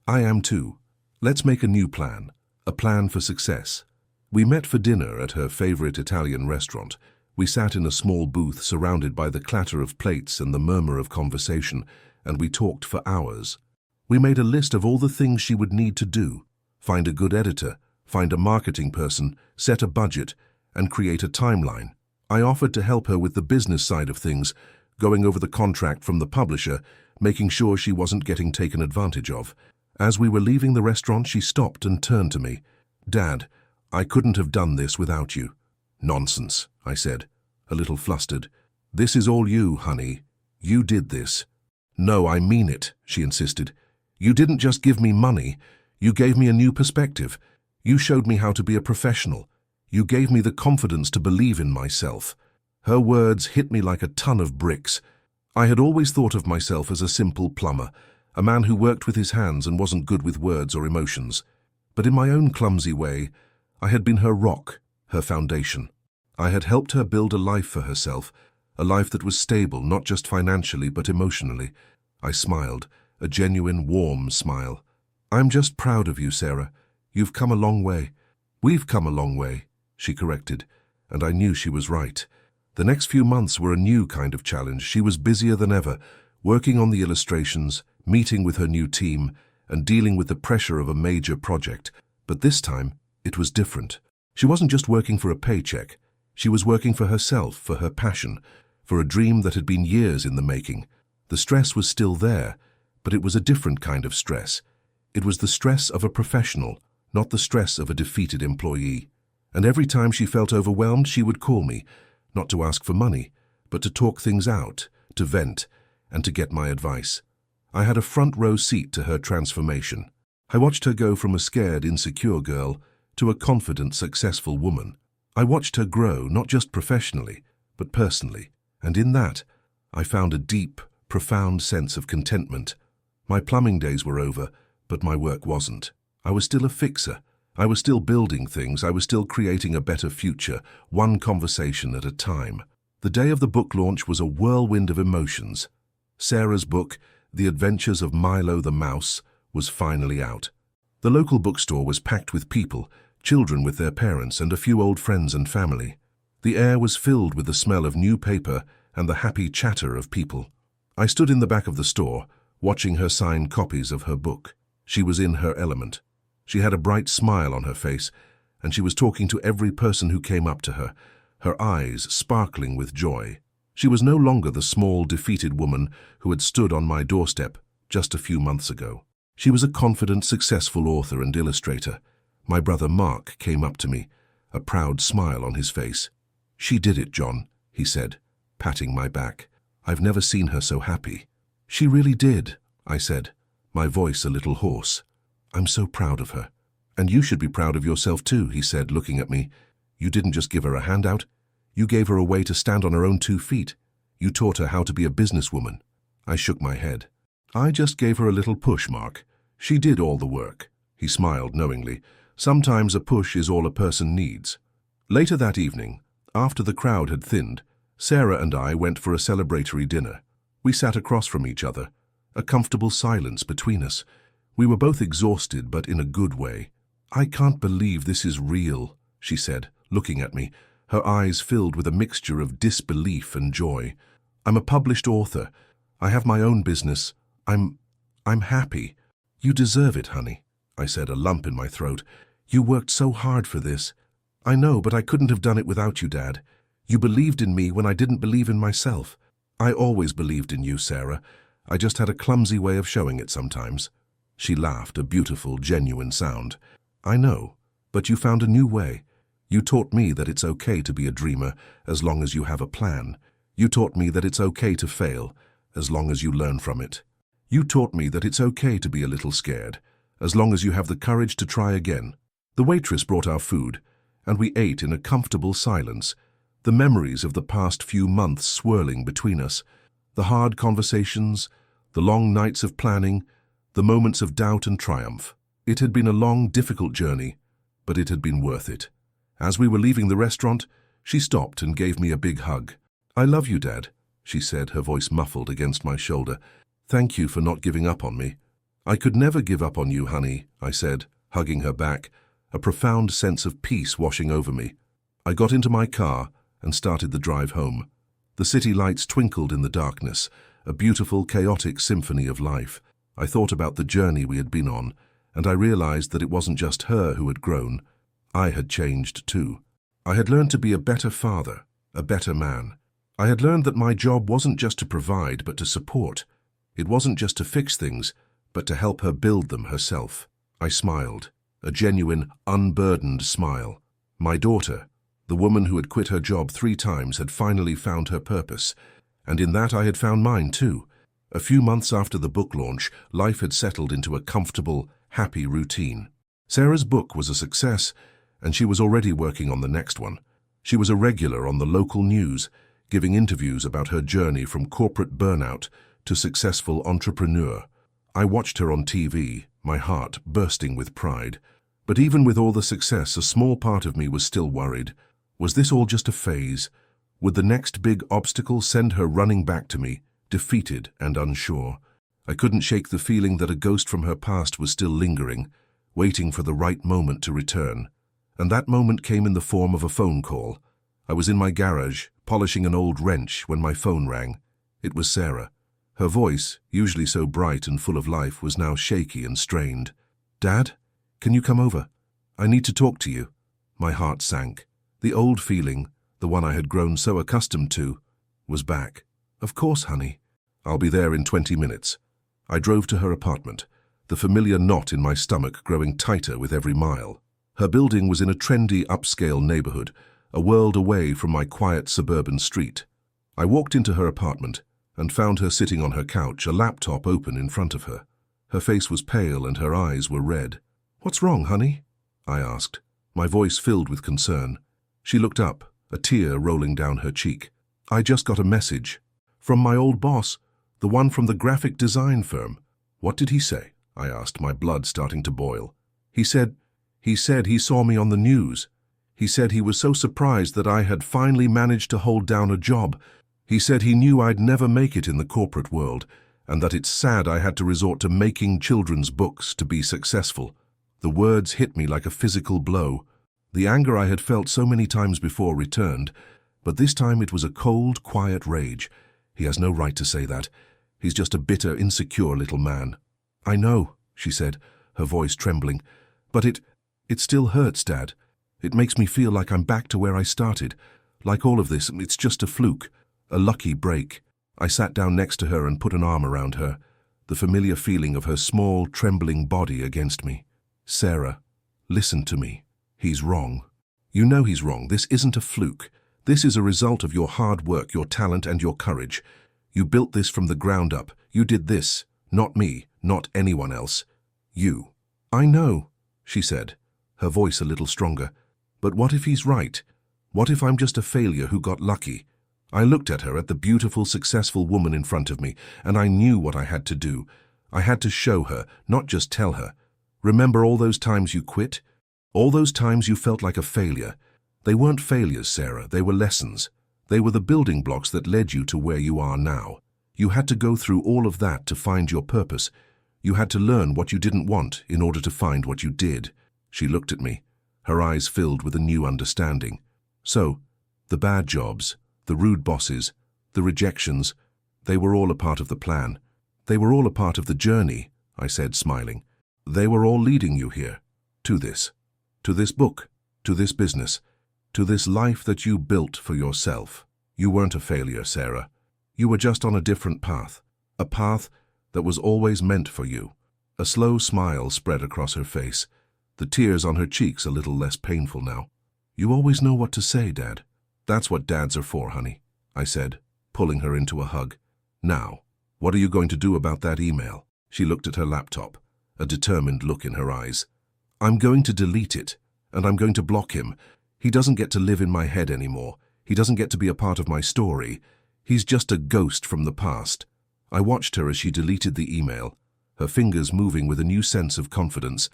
I am too. Let's make a new plan, a plan for success." We met for dinner at her favorite Italian restaurant. We sat in a small booth surrounded by the clatter of plates and the murmur of conversation, and we talked for hours. We made a list of all the things she would need to do: find a good editor, find a marketing person, set a budget, and create a timeline. I offered to help her with the business side of things, going over the contract from the publisher, making sure she wasn't getting taken advantage of. As we were leaving the restaurant, she stopped and turned to me. "Dad, I couldn't have done this without you." "Nonsense," I said, a little flustered. "This is all you, honey. You did this." "No, I mean it," she insisted. "You didn't just give me money. You gave me a new perspective. You showed me how to be a professional. You gave me the confidence to believe in myself." Her words hit me like a ton of bricks. I had always thought of myself as a simple plumber, a man who worked with his hands and wasn't good with words or emotions. But in my own clumsy way, I had been her rock, her foundation. I had helped her build a life for herself, a life that was stable, not just financially, but emotionally. I smiled, a genuine, warm smile. "I'm just proud of you, Sarah. You've come a long way." "We've come a long way," she corrected, and I knew she was right. The next few months were a new kind of challenge. She was busier than ever, working on the illustrations, meeting with her new team, and dealing with the pressure of a major project. But this time, it was different. She wasn't just working for a paycheck. She was working for herself, for her passion, for a dream that had been years in the making. The stress was still there, but it was a different kind of stress. It was the stress of a professional, not the stress of a defeated employee. And every time she felt overwhelmed, she would call me, not to ask for money, but to talk things out, to vent, and to get my advice. I had a front row seat to her transformation. I watched her go from a scared, insecure girl to a confident, successful woman. I watched her grow, not just professionally, but personally, and in that, I found a deep, profound sense of contentment. My plumbing days were over, but my work wasn't. I was still a fixer. I was still building things. I was still creating a better future, one conversation at a time. The day of the book launch was a whirlwind of emotions. Sarah's book, The Adventures of Milo the Mouse, was finally out. The local bookstore was packed with people, children with their parents, and a few old friends and family. The air was filled with the smell of new paper and the happy chatter of people. I stood in the back of the store, watching her sign copies of her book. She was in her element. She had a bright smile on her face, and she was talking to every person who came up to her, her eyes sparkling with joy. She was no longer the small, defeated woman who had stood on my doorstep just a few months ago. She was a confident, successful author and illustrator. My brother Mark came up to me, a proud smile on his face. "She did it, John," he said, patting my back. "I've never seen her so happy." "She really did," I said, my voice a little hoarse. "I'm so proud of her." "And you should be proud of yourself too," he said, looking at me. "You didn't just give her a handout. You gave her a way to stand on her own 2 feet. You taught her how to be a businesswoman." I shook my head. "I just gave her a little push, Mark. She did all the work." He smiled knowingly. "Sometimes a push is all a person needs." Later that evening, after the crowd had thinned, Sarah and I went for a celebratory dinner. We sat across from each other, a comfortable silence between us. We were both exhausted, but in a good way. "I can't believe this is real," she said, looking at me, her eyes filled with a mixture of disbelief and joy. "I'm a published author. I have my own business. I'm happy." "You deserve it, honey," I said, a lump in my throat. "You worked so hard for this." "I know, but I couldn't have done it without you, Dad. You believed in me when I didn't believe in myself." "I always believed in you, Sarah. I just had a clumsy way of showing it sometimes." She laughed, a beautiful, genuine sound. "I know, but you found a new way. You taught me that it's okay to be a dreamer as long as you have a plan. You taught me that it's okay to fail as long as you learn from it. You taught me that it's okay to be a little scared as long as you have the courage to try again." The waitress brought our food, and we ate in a comfortable silence, the memories of the past few months swirling between us, the hard conversations, the long nights of planning, the moments of doubt and triumph. It had been a long, difficult journey, but it had been worth it. As we were leaving the restaurant, she stopped and gave me a big hug. "I love you, Dad," she said, her voice muffled against my shoulder. "Thank you for not giving up on me." "I could never give up on you, honey," I said, hugging her back, a profound sense of peace washing over me. I got into my car and started the drive home. The city lights twinkled in the darkness, a beautiful, chaotic symphony of life. I thought about the journey we had been on, and I realized that it wasn't just her who had grown. I had changed too. I had learned to be a better father, a better man. I had learned that my job wasn't just to provide, but to support. It wasn't just to fix things, but to help her build them herself. I smiled, a genuine, unburdened smile. My daughter, the woman who had quit her job 3 times, had finally found her purpose, and in that I had found mine too. A few months after the book launch, life had settled into a comfortable, happy routine. Sarah's book was a success, and she was already working on the next one. She was a regular on the local news, giving interviews about her journey from corporate burnout to successful entrepreneur. I watched her on TV, my heart bursting with pride. But even with all the success, a small part of me was still worried. Was this all just a phase? Would the next big obstacle send her running back to me, defeated and unsure? I couldn't shake the feeling that a ghost from her past was still lingering, waiting for the right moment to return. And that moment came in the form of a phone call. I was in my garage, polishing an old wrench, when my phone rang. It was Sarah. Her voice, usually so bright and full of life, was now shaky and strained. "Dad, can you come over? I need to talk to you." My heart sank. The old feeling, the one I had grown so accustomed to, was back. "Of course, honey. I'll be there in 20 minutes. I drove to her apartment, the familiar knot in my stomach growing tighter with every mile. Her building was in a trendy, upscale neighborhood, a world away from my quiet suburban street. I walked into her apartment and found her sitting on her couch, a laptop open in front of her. Her face was pale and her eyes were red. "What's wrong, honey?" I asked, my voice filled with concern. She looked up, a tear rolling down her cheek. "I just got a message. From my old boss, the one from the graphic design firm." "What did he say?" I asked, my blood starting to boil. He said he saw me on the news. He said he was so surprised that I had finally managed to hold down a job. He said he knew I'd never make it in the corporate world, and that it's sad I had to resort to making children's books to be successful. The words hit me like a physical blow. The anger I had felt so many times before returned, but this time it was a cold, quiet rage. He has no right to say that. He's just a bitter, insecure little man. "I know," she said, her voice trembling, "but it still hurts, Dad. It makes me feel like I'm back to where I started. Like all of this, it's just a fluke, a lucky break." I sat down next to her and put an arm around her, the familiar feeling of her small, trembling body against me. "Sarah, listen to me. He's wrong. You know he's wrong. This isn't a fluke. This is a result of your hard work, your talent, and your courage. You built this from the ground up. You did this. Not me, not anyone else. You. I know, she said, her voice a little stronger. But what if he's right? What if I'm just a failure who got lucky? I looked at her, at the beautiful, successful woman in front of me, and I knew what I had to do. I had to show her, not just tell her. Remember all those times you quit? All those times you felt like a failure? They weren't failures, Sarah. They were lessons. They were the building blocks that led you to where you are now. You had to go through all of that to find your purpose. You had to learn what you didn't want in order to find what you did. She looked at me, her eyes filled with a new understanding. So, the bad jobs, the rude bosses, the rejections, they were all a part of the plan. They were all a part of the journey, I said, smiling. They were all leading you here, to this book, to this business, to this life that you built for yourself. You weren't a failure, Sarah. You were just on a different path, a path that was always meant for you. A slow smile spread across her face, the tears on her cheeks a little less painful now. You always know what to say, Dad. That's what dads are for, honey, I said, pulling her into a hug. Now, what are you going to do about that email? She looked at her laptop, a determined look in her eyes. I'm going to delete it, and I'm going to block him. He doesn't get to live in my head anymore. He doesn't get to be a part of my story. He's just a ghost from the past. I watched her as she deleted the email, her fingers moving with a new sense of confidence,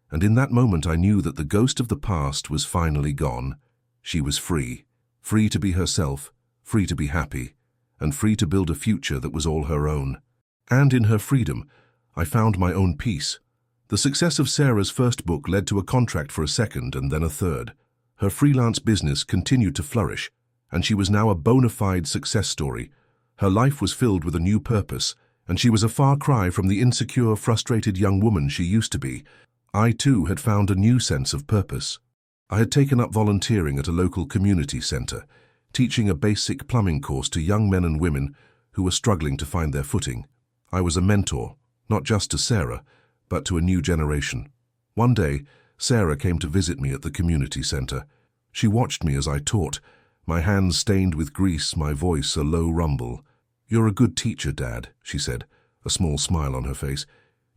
and in that moment I knew that the ghost of the past was finally gone. She was free, free to be herself, free to be happy, and free to build a future that was all her own. And in her freedom, I found my own peace. The success of Sarah's first book led to a contract for a second and then a third. Her freelance business continued to flourish, and she was now a bona fide success story. Her life was filled with a new purpose, and she was a far cry from the insecure, frustrated young woman she used to be. I, too, had found a new sense of purpose. I had taken up volunteering at a local community center, teaching a basic plumbing course to young men and women who were struggling to find their footing. I was a mentor, not just to Sarah, but to a new generation. One day, Sarah came to visit me at the community center. She watched me as I taught, my hands stained with grease, my voice a low rumble. "You're a good teacher, Dad," she said, a small smile on her face.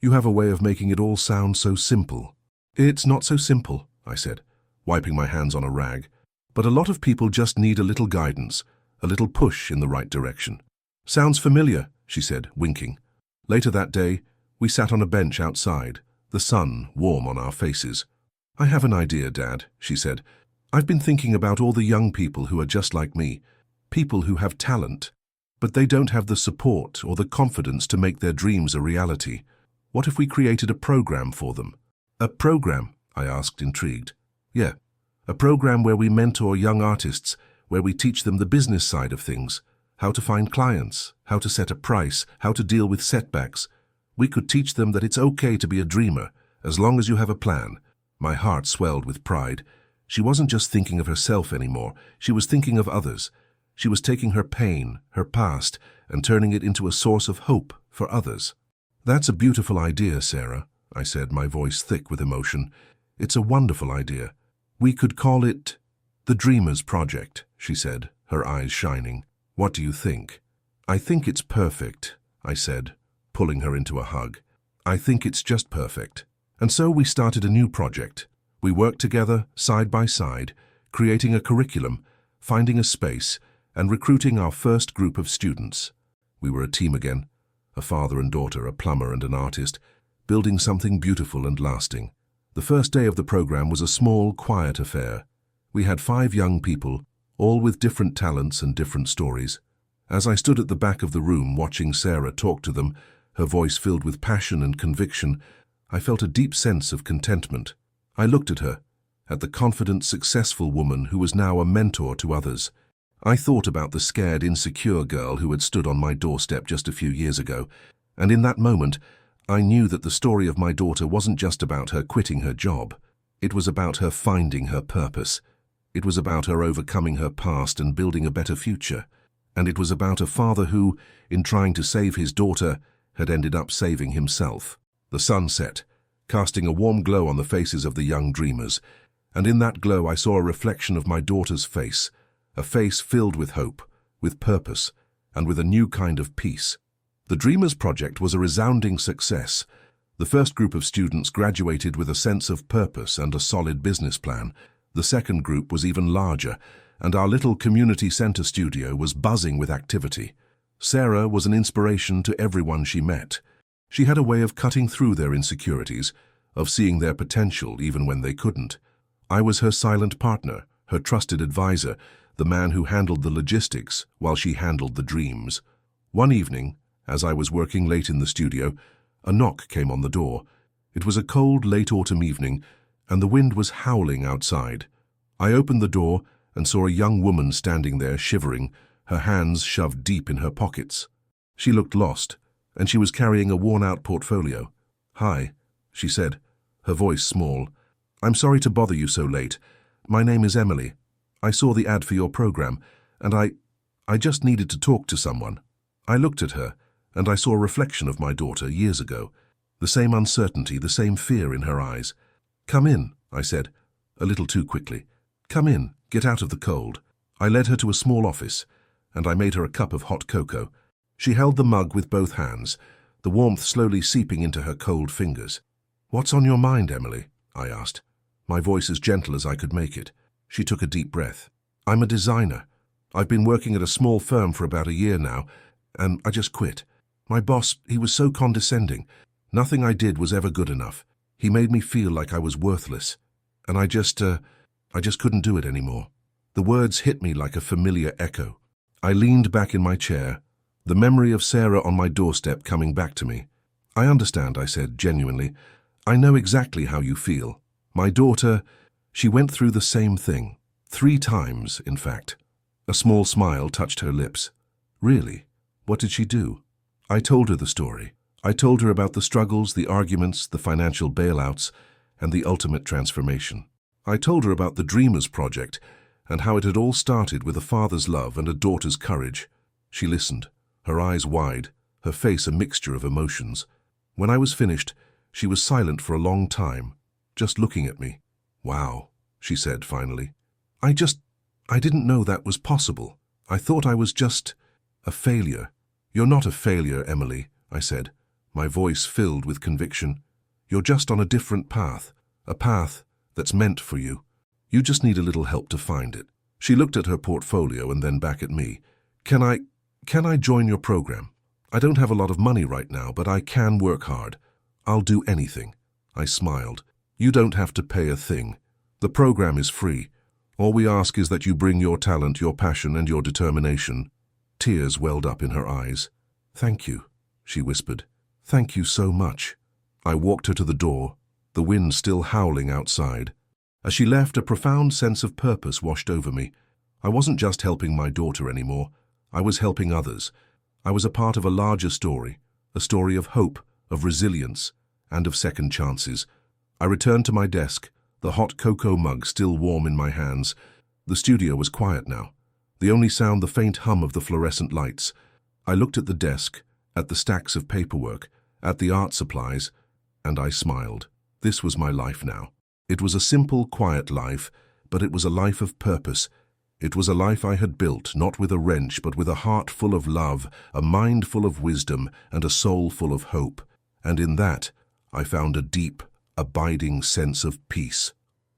"You have a way of making it all sound so simple." "It's not so simple," I said, wiping my hands on a rag. "But a lot of people just need a little guidance, a little push in the right direction." "Sounds familiar," she said, winking. Later that day, we sat on a bench outside, the sun warm on our faces. "I have an idea, Dad," she said. "I've been thinking about all the young people who are just like me, people who have talent, but they don't have the support or the confidence to make their dreams a reality. What if we created a program for them?" "A program?" I asked, intrigued. "Yeah, a program where we mentor young artists, where we teach them the business side of things, how to find clients, how to set a price, how to deal with setbacks. We could teach them that it's okay to be a dreamer, as long as you have a plan." My heart swelled with pride. She wasn't just thinking of herself anymore, she was thinking of others. She was taking her pain, her past, and turning it into a source of hope for others. "That's a beautiful idea, Sarah," I said, my voice thick with emotion. "It's a wonderful idea. We could call it the Dreamers Project," she said, her eyes shining. "What do you think?" "I think it's perfect," I said, pulling her into a hug. "I think it's just perfect." And so we started a new project. We worked together, side by side, creating a curriculum, finding a space, and recruiting our first group of students. We were a team again, a father and daughter, a plumber and an artist, building something beautiful and lasting. The first day of the program was a small, quiet affair. We had 5 young people, all with different talents and different stories. As I stood at the back of the room watching Sarah talk to them, her voice filled with passion and conviction, I felt a deep sense of contentment. I looked at her, at the confident, successful woman who was now a mentor to others. I thought about the scared, insecure girl who had stood on my doorstep just a few years ago, and in that moment, I knew that the story of my daughter wasn't just about her quitting her job. It was about her finding her purpose. It was about her overcoming her past and building a better future. And it was about a father who, in trying to save his daughter, had ended up saving himself. The sun set, casting a warm glow on the faces of the young dreamers. And in that glow I saw a reflection of my daughter's face, a face filled with hope, with purpose, and with a new kind of peace. The Dreamers Project was a resounding success. The first group of students graduated with a sense of purpose and a solid business plan. The second group was even larger, and our little community center studio was buzzing with activity. Sarah was an inspiration to everyone she met. She had a way of cutting through their insecurities, of seeing their potential even when they couldn't. I was her silent partner, her trusted advisor, the man who handled the logistics while she handled the dreams. One evening, as I was working late in the studio, a knock came on the door. It was a cold, late autumn evening, and the wind was howling outside. I opened the door and saw a young woman standing there shivering, her hands shoved deep in her pockets. She looked lost, and she was carrying a worn-out portfolio. "Hi," she said, her voice small. "I'm sorry to bother you so late. My name is Emily. I saw the ad for your program, and I just needed to talk to someone." I looked at her, and I saw a reflection of my daughter years ago. The same uncertainty, the same fear in her eyes. "Come in," I said, a little too quickly. "Come in, get out of the cold." I led her to a small office, and I made her a cup of hot cocoa. She held the mug with both hands, the warmth slowly seeping into her cold fingers. "What's on your mind, Emily?" I asked, my voice as gentle as I could make it. She took a deep breath. "I'm a designer. I've been working at a small firm for about a year now, and I just quit. My boss, he was so condescending. Nothing I did was ever good enough. He made me feel like I was worthless, and I just couldn't do it anymore." The words hit me like a familiar echo. I leaned back in my chair, the memory of Sarah on my doorstep coming back to me. "I understand," I said genuinely. "I know exactly how you feel. My daughter, she went through the same thing. 3 times, in fact." A small smile touched her lips. "Really? What did she do?" I told her the story. I told her about the struggles, the arguments, the financial bailouts, and the ultimate transformation. I told her about the Dreamers Project and how it had all started with a father's love and a daughter's courage. She listened, her eyes wide, her face a mixture of emotions. When I was finished, she was silent for a long time, just looking at me. "Wow," she said finally. I didn't know that was possible. I thought I was just a failure." "You're not a failure, Emily," I said, my voice filled with conviction. "You're just on a different path, a path that's meant for you. You just need a little help to find it." She looked at her portfolio and then back at me. Can I join your program? I don't have a lot of money right now, but I can work hard. I'll do anything." I smiled. "You don't have to pay a thing. The program is free. All we ask is that you bring your talent, your passion, and your determination." Tears welled up in her eyes. "Thank you," she whispered. "Thank you so much." I walked her to the door, the wind still howling outside. As she left, a profound sense of purpose washed over me. I wasn't just helping my daughter anymore. I was helping others. I was a part of a larger story, a story of hope, of resilience, and of second chances. I returned to my desk, the hot cocoa mug still warm in my hands. The studio was quiet now, the only sound the faint hum of the fluorescent lights. I looked at the desk, at the stacks of paperwork, at the art supplies, and I smiled. This was my life now. It was a simple, quiet life, but it was a life of purpose. It was a life I had built, not with a wrench, but with a heart full of love, a mind full of wisdom, and a soul full of hope. And in that, I found a deep, abiding sense of peace.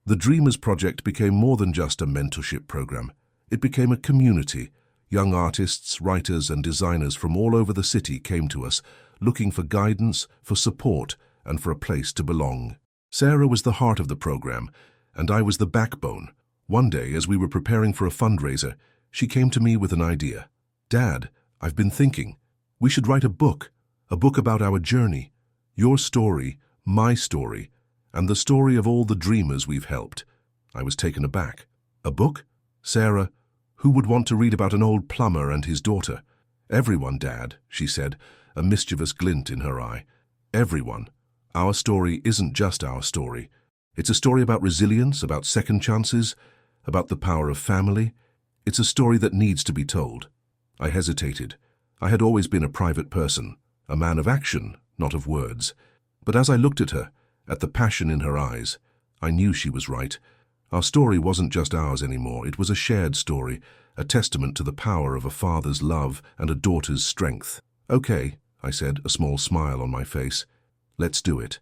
The Dreamers Project became more than just a mentorship program. It became a community. Young artists, writers, and designers from all over the city came to us, looking for guidance, for support, and for a place to belong. Sarah was the heart of the program, and I was the backbone. One day, as we were preparing for a fundraiser, she came to me with an idea. "Dad, I've been thinking. We should write a book about our journey. Your story, my story, and the story of all the dreamers we've helped." I was taken aback. "A book? Sarah, who would want to read about an old plumber and his daughter?" "Everyone, Dad," she said, a mischievous glint in her eye. "Everyone. Our story isn't just our story. It's a story about resilience, about second chances, about the power of family. It's a story that needs to be told." I hesitated. I had always been a private person, a man of action, not of words. But as I looked at her, at the passion in her eyes, I knew she was right. Our story wasn't just ours anymore, it was a shared story, a testament to the power of a father's love and a daughter's strength. "Okay," I said, a small smile on my face. "Let's do it.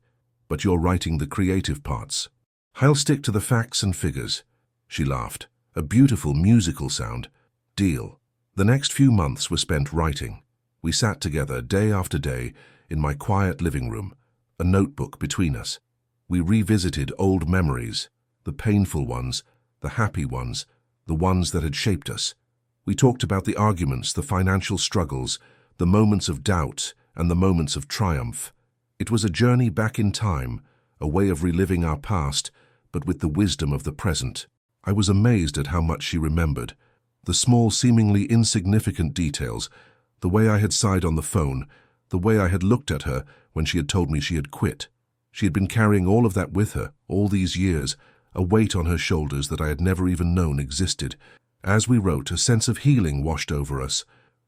But you're writing the creative parts." "I'll stick to the facts and figures." She laughed. A beautiful musical sound. "Deal." The next few months were spent writing. We sat together day after day in my quiet living room, a notebook between us. We revisited old memories, the painful ones, the happy ones, the ones that had shaped us. We talked about the arguments, the financial struggles, the moments of doubt, and the moments of triumph. It was a journey back in time, a way of reliving our past, but with the wisdom of the present. I was amazed at how much she remembered. The small, seemingly insignificant details, the way I had sighed on the phone, the way I had looked at her when she had told me she had quit. She had been carrying all of that with her, all these years, a weight on her shoulders that I had never even known existed. As we wrote, a sense of healing washed over us.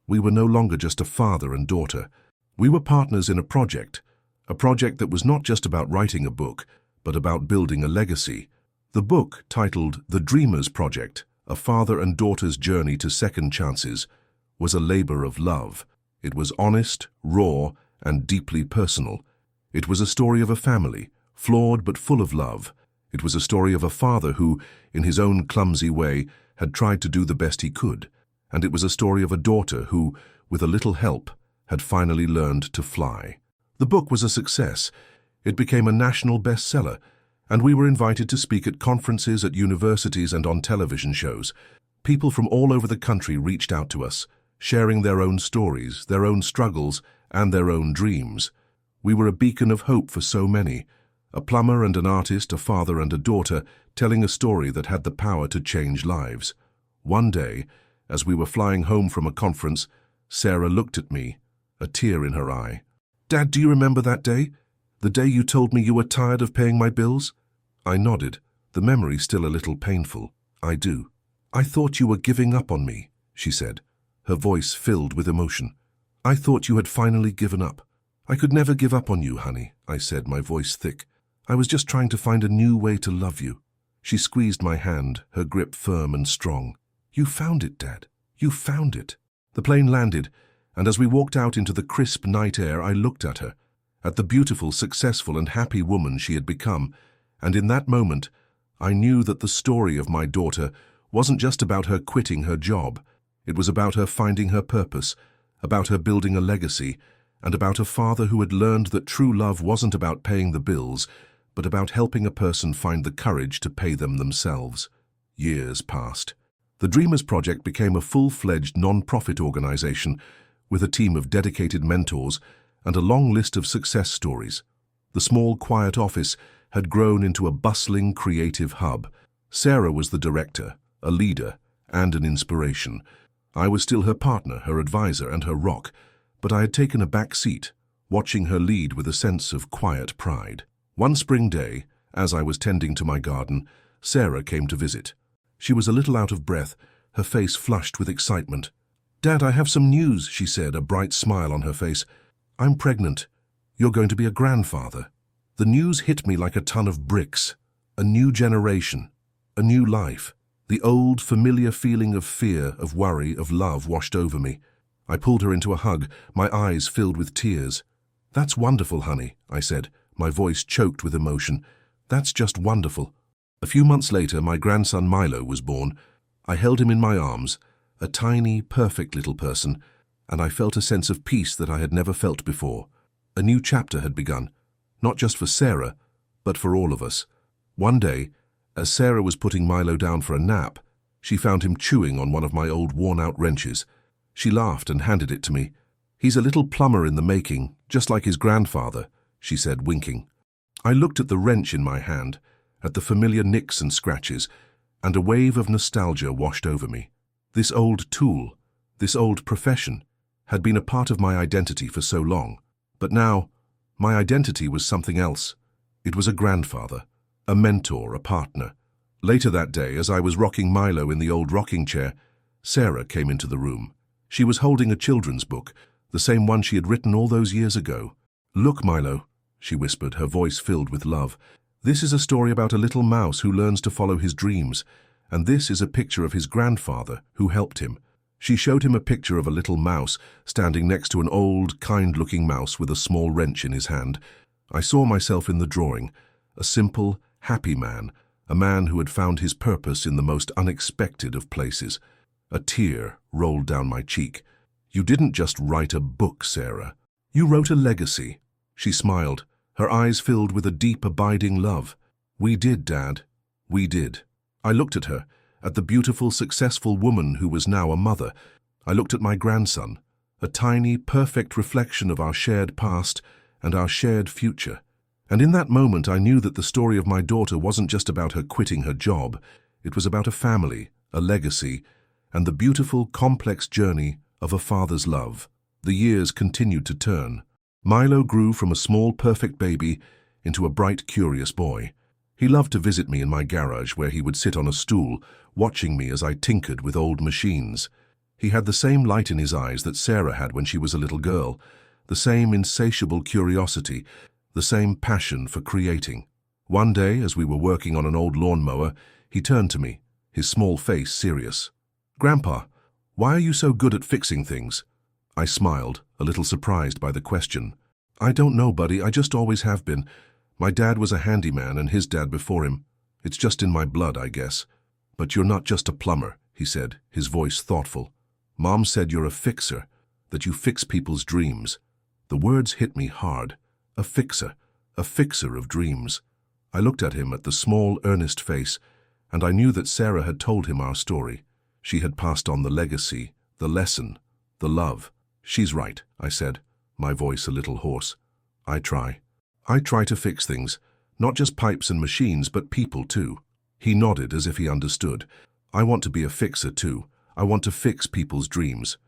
We were no longer just a father and daughter. We were partners in a project that was not just about writing a book, but about building a legacy. The book, titled The Dreamers Project, A Father and Daughter's Journey to Second Chances, was a labor of love. It was honest, raw, and deeply personal. It was a story of a family, flawed but full of love. It was a story of a father who, in his own clumsy way, had tried to do the best he could. And it was a story of a daughter who, with a little help, had finally learned to fly. The book was a success. It became a national bestseller, and we were invited to speak at conferences, at universities, and on television shows. People from all over the country reached out to us, sharing their own stories, their own struggles, and their own dreams. We were a beacon of hope for so many, a plumber and an artist, a father and a daughter, telling a story that had the power to change lives. One day, as we were flying home from a conference, Sarah looked at me, a tear in her eye. "Dad, do you remember that day? The day you told me you were tired of paying my bills?" I nodded, the memory still a little painful. "I do." "I thought you were giving up on me," she said, her voice filled with emotion. "I thought you had finally given up." "I could never give up on you, honey," I said, my voice thick. "I was just trying to find a new way to love you." She squeezed my hand, her grip firm and strong. "You found it, Dad. You found it." The plane landed, and as we walked out into the crisp night air, I looked at her, at the beautiful, successful, and happy woman she had become, and in that moment, I knew that the story of my daughter wasn't just about her quitting her job. It was about her finding her purpose, about her building a legacy, and about a father who had learned that true love wasn't about paying the bills, but about helping a person find the courage to pay them themselves. Years passed. The Dreamers Project became a full-fledged non-profit organization with a team of dedicated mentors and a long list of success stories. The small, quiet office had grown into a bustling, creative hub. Sarah was the director, a leader, and an inspiration. I was still her partner, her advisor, and her rock, but I had taken a back seat, watching her lead with a sense of quiet pride. One spring day, as I was tending to my garden, Sarah came to visit. She was a little out of breath, her face flushed with excitement. "Dad, I have some news," she said, a bright smile on her face. "I'm pregnant. You're going to be a grandfather." The news hit me like a ton of bricks. A new generation, a new life. The old, familiar feeling of fear, of worry, of love washed over me. I pulled her into a hug, my eyes filled with tears. "That's wonderful, honey," I said, my voice choked with emotion. "That's just wonderful." A few months later, my grandson Milo was born. I held him in my arms, a tiny, perfect little person, and I felt a sense of peace that I had never felt before. A new chapter had begun, not just for Sarah, but for all of us. One day, as Sarah was putting Milo down for a nap, she found him chewing on one of my old worn-out wrenches. She laughed and handed it to me. "He's a little plumber in the making, just like his grandfather," she said, winking. I looked at the wrench in my hand, at the familiar nicks and scratches, and a wave of nostalgia washed over me. This old tool, this old profession, had been a part of my identity for so long. But now, my identity was something else. It was a grandfather, a mentor, a partner. Later that day, as I was rocking Milo in the old rocking chair, Sarah came into the room. She was holding a children's book, the same one she had written all those years ago. "Look, Milo," she whispered, her voice filled with love. This is a story about a little mouse who learns to follow his dreams, and this is a picture of his grandfather who helped him. She showed him a picture of a little mouse standing next to an old, kind-looking mouse with a small wrench in his hand. I saw myself in the drawing, a simple, happy man, a man who had found his purpose in the most unexpected of places. A tear rolled down my cheek. "You didn't just write a book, Sarah. You wrote a legacy." She smiled, her eyes filled with a deep, abiding love. "We did, Dad. We did." I looked at her, at the beautiful, successful woman who was now a mother. I looked at my grandson, a tiny, perfect reflection of our shared past and our shared future. And in that moment I knew that the story of my daughter wasn't just about her quitting her job. It was about a family, a legacy, and the beautiful, complex journey of a father's love. The years continued to turn. Milo grew from a small, perfect baby into a bright, curious boy. He loved to visit me in my garage, where he would sit on a stool, watching me as I tinkered with old machines. He had the same light in his eyes that Sarah had when she was a little girl, the same insatiable curiosity, the same passion for creating. One day, as we were working on an old lawnmower, he turned to me, his small face serious. "Grandpa, why are you so good at fixing things?" I smiled, a little surprised by the question. "I don't know, buddy, I just always have been. My dad was a handyman and his dad before him. It's just in my blood, I guess." "But you're not just a plumber," he said, his voice thoughtful. "Mom said you're a fixer, that you fix people's dreams." The words hit me hard. A fixer of dreams. I looked at him, at the small, earnest face, and I knew that Sarah had told him our story. She had passed on the legacy, the lesson, the love. "She's right," I said, my voice a little hoarse. I try to fix things, not just pipes and machines, but people too." He nodded as if he understood. "I want to be a fixer too. I want to fix people's dreams."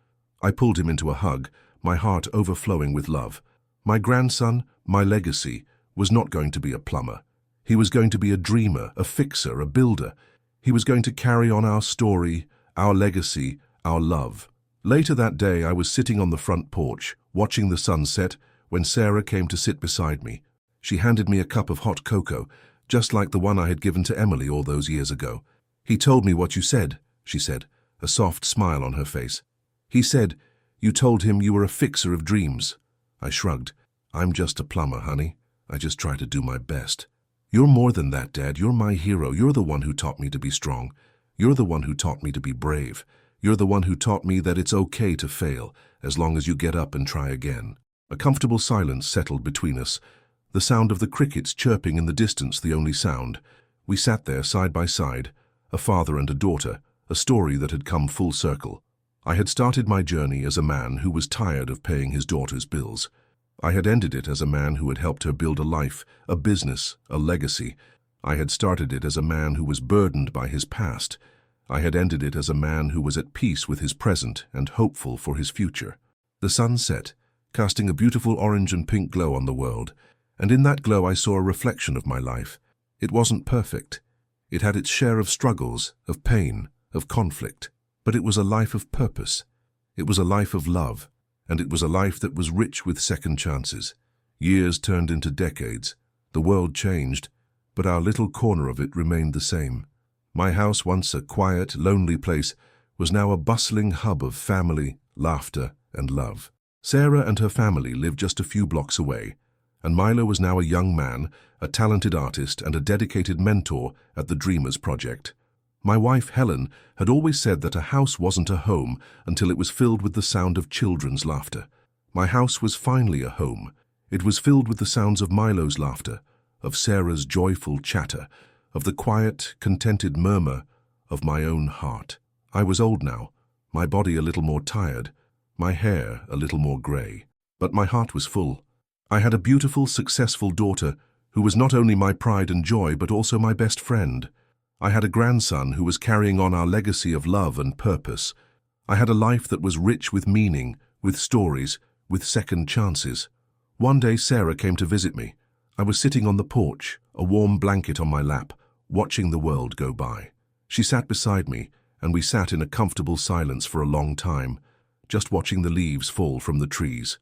I pulled him into a hug, my heart overflowing with love. My grandson, my legacy, was not going to be a plumber. He was going to be a dreamer, a fixer, a builder. He was going to carry on our story, our legacy, our love. Later that day, I was sitting on the front porch, watching the sun set, when Sarah came to sit beside me. She handed me a cup of hot cocoa, just like the one I had given to Emily all those years ago. "He told me what you said," she said, a soft smile on her face. "He said you told him you were a fixer of dreams." I shrugged. "I'm just a plumber, honey. I just try to do my best." "You're more than that, Dad. You're my hero. You're the one who taught me to be strong. You're the one who taught me to be brave. You're the one who taught me that it's okay to fail, as long as you get up and try again." A comfortable silence settled between us, the sound of the crickets chirping in the distance the only sound. We sat there side by side, a father and a daughter, a story that had come full circle. I had started my journey as a man who was tired of paying his daughter's bills. I had ended it as a man who had helped her build a life, a business, a legacy. I had started it as a man who was burdened by his past. I had ended it as a man who was at peace with his present and hopeful for his future. The sun set, casting a beautiful orange and pink glow on the world, and in that glow I saw a reflection of my life. It wasn't perfect. It had its share of struggles, of pain, of conflict, but it was a life of purpose. It was a life of love, and it was a life that was rich with second chances. Years turned into decades. The world changed, but our little corner of it remained the same. My house, once a quiet, lonely place, was now a bustling hub of family, laughter, and love. Sarah and her family lived just a few blocks away, and Milo was now a young man, a talented artist, and a dedicated mentor at the Dreamers Project. My wife, Helen, had always said that a house wasn't a home until it was filled with the sound of children's laughter. My house was finally a home. It was filled with the sounds of Milo's laughter, of Sarah's joyful chatter, of the quiet, contented murmur of my own heart. I was old now, my body a little more tired, my hair a little more grey, but my heart was full. I had a beautiful, successful daughter who was not only my pride and joy but also my best friend. I had a grandson who was carrying on our legacy of love and purpose. I had a life that was rich with meaning, with stories, with second chances. One day Sarah came to visit me. I was sitting on the porch, a warm blanket on my lap, watching the world go by. She sat beside me, and we sat in a comfortable silence for a long time, just watching the leaves fall from the trees.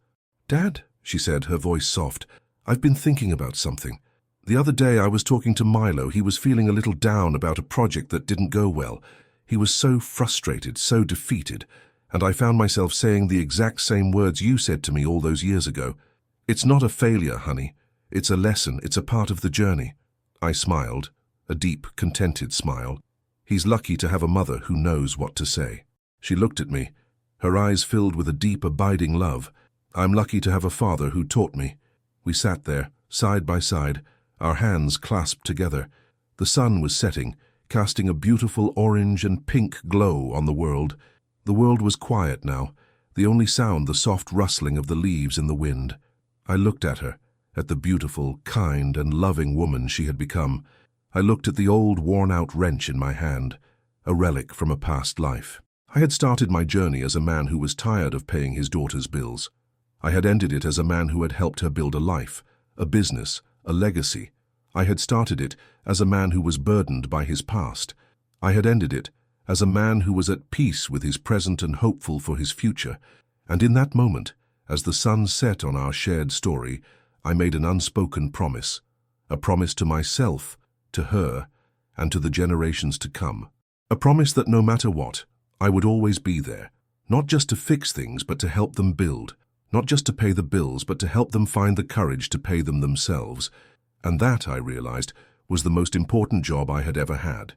"Dad," she said, her voice soft, "I've been thinking about something. The other day I was talking to Milo. He was feeling a little down about a project that didn't go well. He was so frustrated, so defeated, and I found myself saying the exact same words you said to me all those years ago. It's not a failure, honey. It's a lesson. It's a part of the journey. I smiled, a deep, contented smile. He's lucky to have a mother who knows what to say. She looked at me, her eyes filled with a deep, abiding love. I'm lucky to have a father who taught me. We sat there, side by side, our hands clasped together. The sun was setting, casting a beautiful orange and pink glow on the world. The world was quiet now, the only sound the soft rustling of the leaves in the wind. I looked at her, at the beautiful, kind and loving woman she had become. I looked at the old worn-out wrench in my hand, a relic from a past life. I had started my journey as a man who was tired of paying his daughter's bills. I had ended it as a man who had helped her build a life, a business, a legacy. I had started it as a man who was burdened by his past. I had ended it as a man who was at peace with his present and hopeful for his future. And in that moment, as the sun set on our shared story, I made an unspoken promise, a promise to myself, to her, and to the generations to come. A promise that no matter what, I would always be there, not just to fix things, but to help them build, not just to pay the bills, but to help them find the courage to pay them themselves. And that, I realized, was the most important job I had ever had.